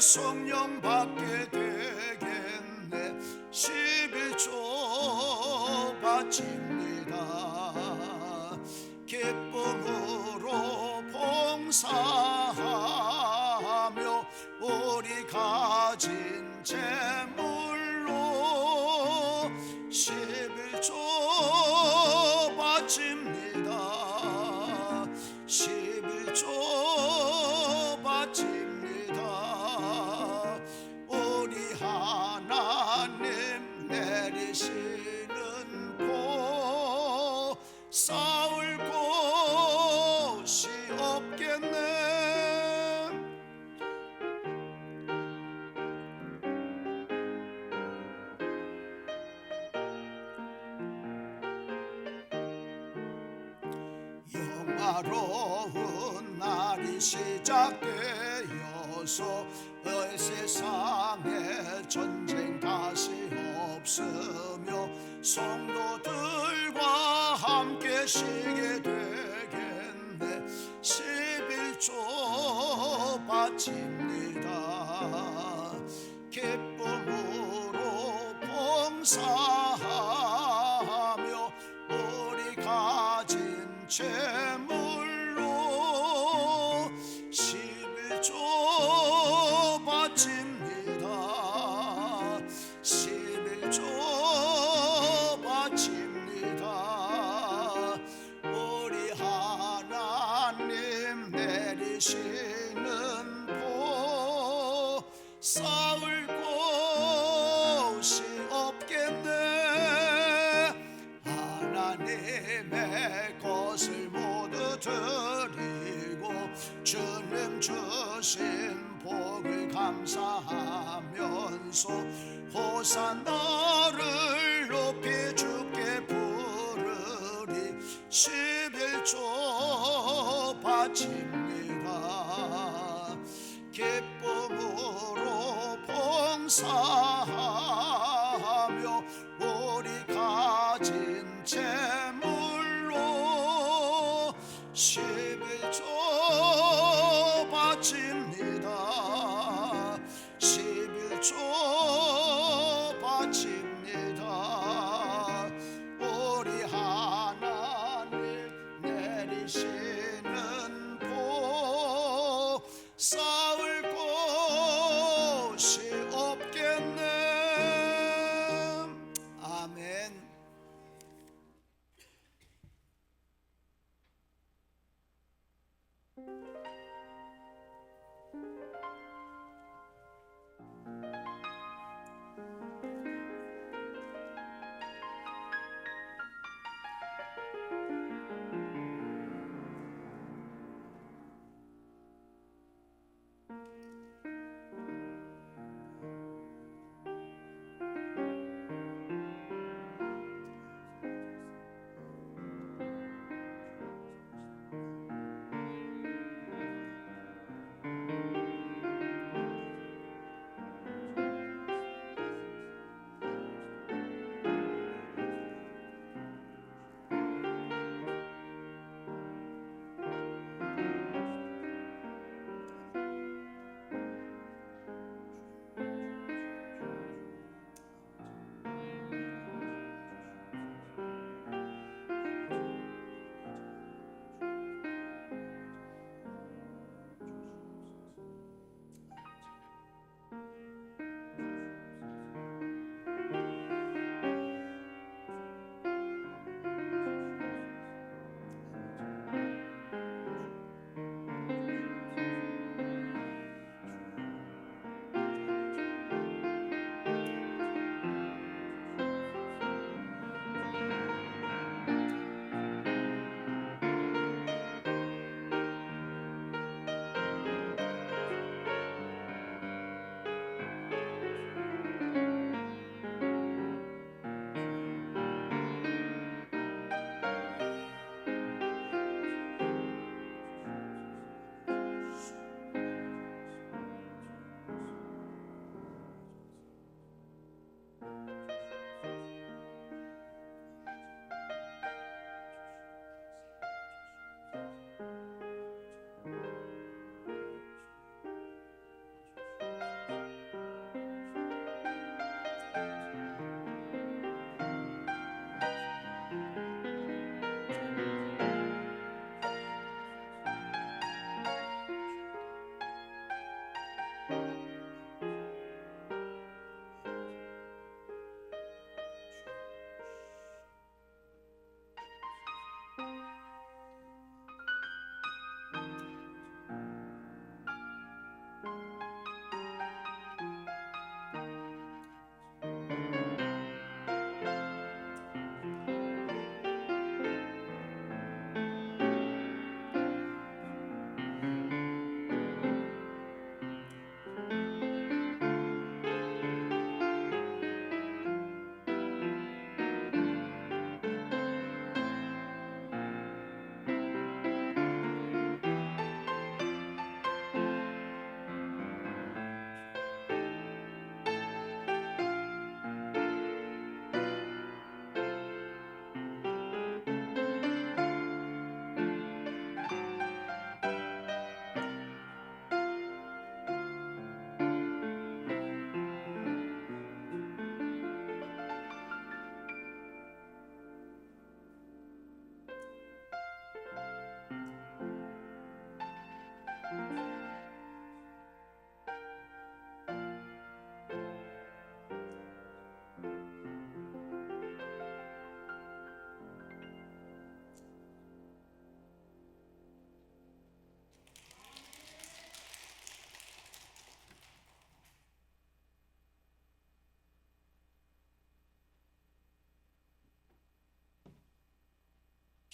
성령 받게 되겠네. 11조 바칩니다. 기쁨으로 봉사하며 우리 가진 재물로 11조 바칩니다. 11조 바칩니다. 우리 하나님 내리시는 복 쌓을 곳이 없겠네. 영화로운 날이 시작되어서 세상에 전쟁 다시 없으며 성도들과 함께 쉬게 되겠네. 11조 바칩니다. 기쁨으로 봉사하며 우리 가진 재물로 11조 바칩니다. 11조 바칩니다. 우리 하나님 내리시는 복 쌓을 곳이 없겠네. 하나님의 것을 모두 드리고 주님 주신 복을 감사하면서 호산나를 높이 주께 부르리. 11조 바칩니다. 기쁨으로 봉사하며 우리 가진 재물로 11조 바칩니다. 11조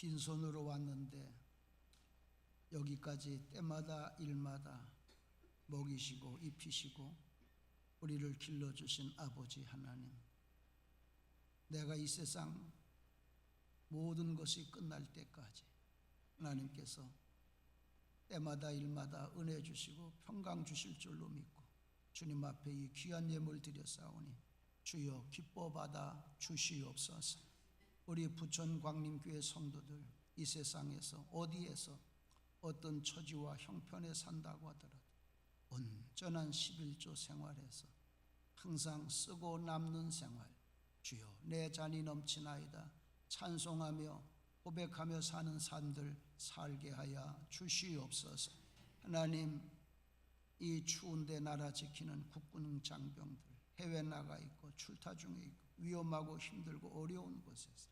빈손으로 왔는데 여기까지 때마다 일마다 먹이시고 입히시고 우리를 길러주신 아버지 하나님, 내가 이 세상 모든 것이 끝날 때까지 하나님께서 때마다 일마다 은혜 주시고 평강 주실 줄로 믿고 주님 앞에 이 귀한 예물 드렸사오니 주여 기뻐 받아 주시옵소서. 우리 부천 광림교회 성도들 이 세상에서 어디에서 어떤 처지와 형편에 산다고 하더라도 온전한 11조 생활에서 항상 쓰고 남는 생활, 주여 내 잔이 넘치나이다 찬송하며 고백하며 사는 삶들 살게 하여 주시옵소서. 하나님, 이 추운데 나라 지키는 국군 장병들 해외 나가 있고 출타 중에 있고 위험하고 힘들고 어려운 곳에서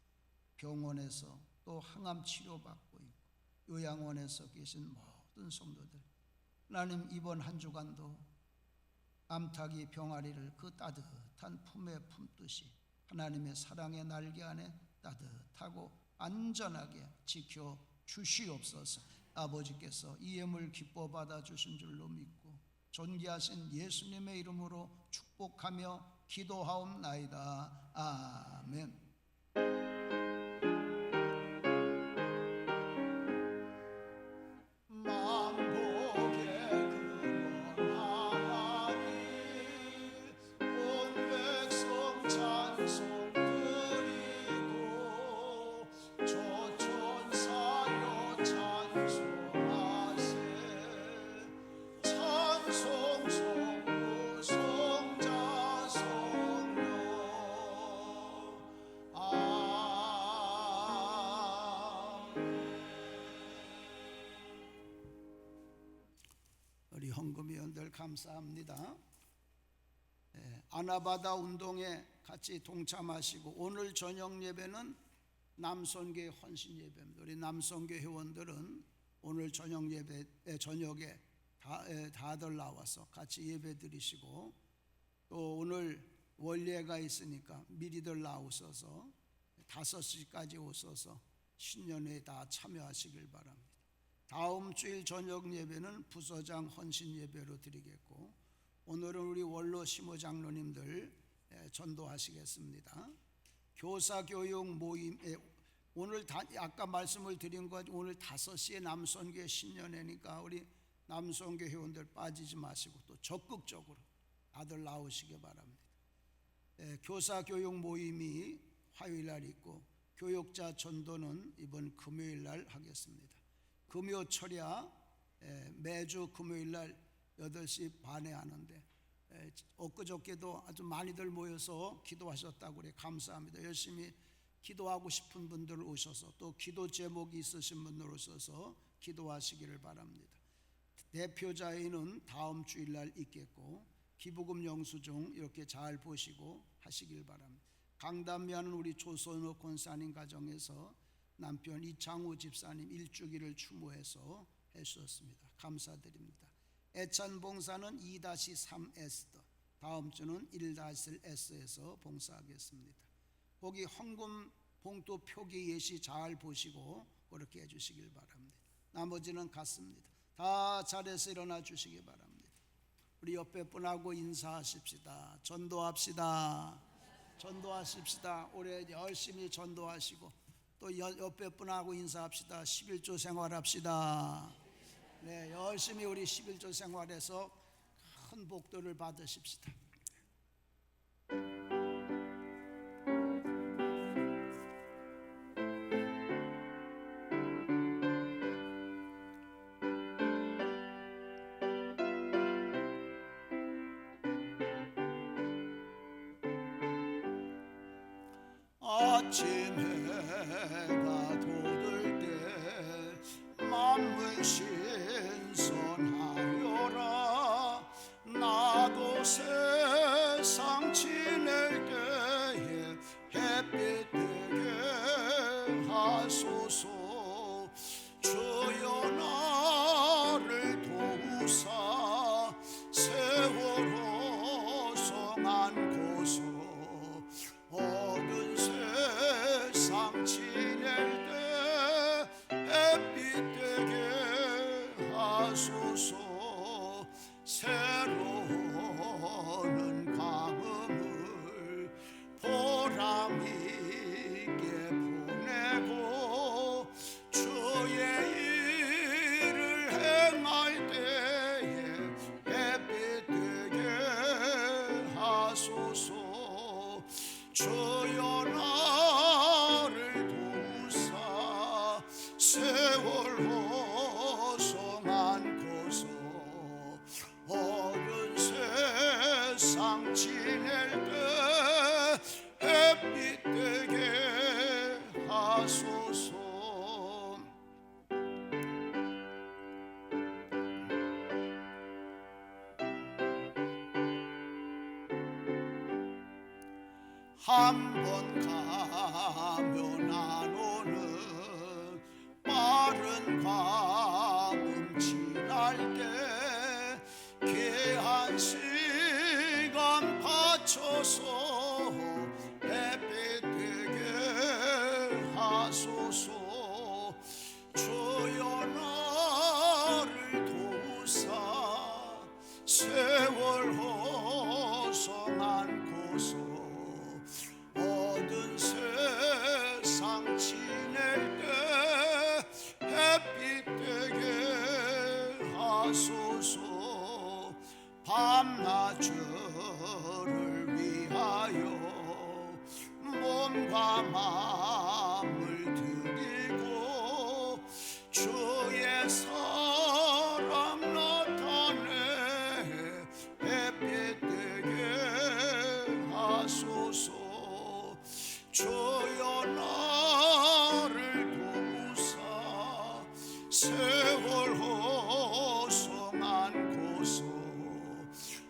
병원에서 또 항암 치료받고 있고 요양원에서 계신 모든 성도들, 하나님 이번 한 주간도 암탉이 병아리를 그 따뜻한 품에 품듯이 하나님의 사랑의 날개 안에 따뜻하고 안전하게 지켜 주시옵소서. 아버지께서 이 예물 기뻐 받아 주신 줄로 믿고 존귀하신 예수님의 이름으로 축복하며 기도하옵나이다. 아멘. 우리 헌금위원들 감사합니다. 아나바다 운동에 같이 동참하시고 오늘 저녁 예배는 남선교회 헌신 예배입니다. 우리 남선교회 회원들은 오늘 저녁 예배 저녁에 다들 나와서 같이 예배 드리시고 또 오늘 원례가 있으니까 미리들 나오셔서 5시까지 오셔서 신년회에 다 참여하시길 바랍니다. 다음 주일 저녁 예배는 부서장 헌신 예배로 드리겠고 오늘은 우리 원로 시모 장로님들 전도하시겠습니다. 교사교육 모임에 오늘 아까 말씀을 드린 것 오늘 5시에 남선교회 신년회니까 우리 남선교 회원들 빠지지 마시고 또 적극적으로 다들 나오시기 바랍니다. 교사교육 모임이 화요일 날 있고 교육자 전도는 이번 금요일 날 하겠습니다. 금요 철야 매주 금요일 날 8시 반에 하는데 엊그저께도 아주 많이들 모여서 기도하셨다고 그래 감사합니다. 열심히 기도하고 싶은 분들 오셔서 또 기도 제목이 있으신 분들 오셔서 기도하시기를 바랍니다. 대표자회는 다음 주일 날 있겠고 기부금 영수증 이렇게 잘 보시고 하시길 바랍니다. 강담면은 우리 조선호 권사님 가정에서 남편 이창우 집사님 일주기를 추모해서 해주셨습니다. 감사드립니다. 애찬 봉사는 2-3S 다음 주는 1-1S에서 봉사하겠습니다. 거기 헌금 봉투 표기 예시 잘 보시고 그렇게 해주시길 바랍니다. 나머지는 같습니다. 다 자리에서 일어나 주시기 바랍니다. 우리 옆에 분하고 인사하십시다. 전도합시다. 전도하십시다. 올해 열심히 전도하시고 또 옆에 분하고 인사합시다. 11조 생활합시다. 네, 열심히 우리 11조 생활에서 큰 복들을 받으십시다. 아침 해가 돋을 때 만물 신선하여라. 나도 세상 지낼 때에 햇빛 되게 하소서. 주여 나를 도우사 세월호 성한 곳서 어두운 세상 지낼 때 있게 보내고 주의 일을 행할 때에 햇빛 되게 하소서. 주여 나를 도우사 세월 호송한 고소 어두운 세상 지낼 때 햇빛 되게 하소서. 한 번 가면 안 오는 빠른 가뭄 지날 때 귀한 시간 바쳐서 햇빛 되게 하소서. 주여 나를 도우사 세월 호송한 고소 어두운 세상 지낼 때 햇빛 되게 하소서. 밤낮 주를 위하여 몸과 마음을 드리고 주의 사랑 나타내 햇빛 되게 하소서. 주여 나를 도우사 세월 호송한 고소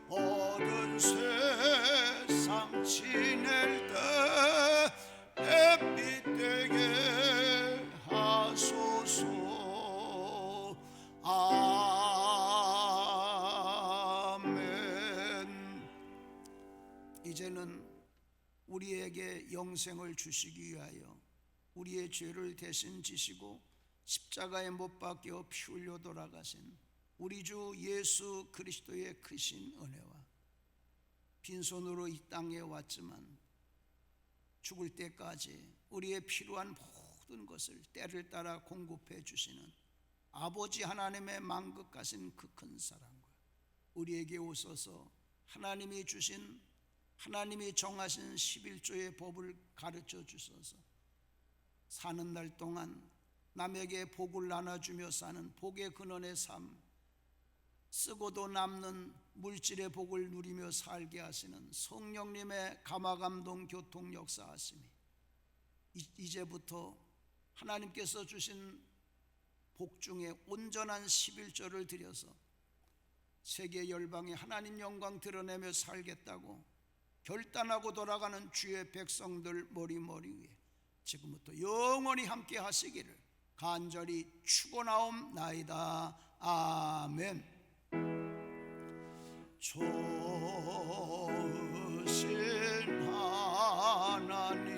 어두운 세상 지낼 때 햇빛 되게 하소서. 아멘. 이제는 우리에게 영생을 주시기 위하여 우리의 죄를 대신 지시고 십자가에 못 박혀 피 흘려 돌아가신 우리 주 예수 그리스도의 크신 은혜와 빈손으로 이 땅에 왔지만 죽을 때까지 우리의 필요한 모든 것을 때를 따라 공급해 주시는 아버지 하나님의 만극하신 그 큰 사랑과 우리에게 오셔서 하나님이 주신 하나님이 정하신 11조의 법을 가르쳐 주셔서 사는 날 동안 남에게 복을 나눠주며 사는 복의 근원의 삶, 쓰고도 남는 물질의 복을 누리며 살게 하시는 성령님의 감화감동 교통 역사하심이 이제부터 하나님께서 주신 복 중에 온전한 11조를 드려서 세계 열방에 하나님 영광 드러내며 살겠다고 결단하고 돌아가는 주의 백성들 머리머리 위에 지금부터 영원히 함께 하시기를 간절히 축원하옵나이다. 아멘. 좋으신 하나님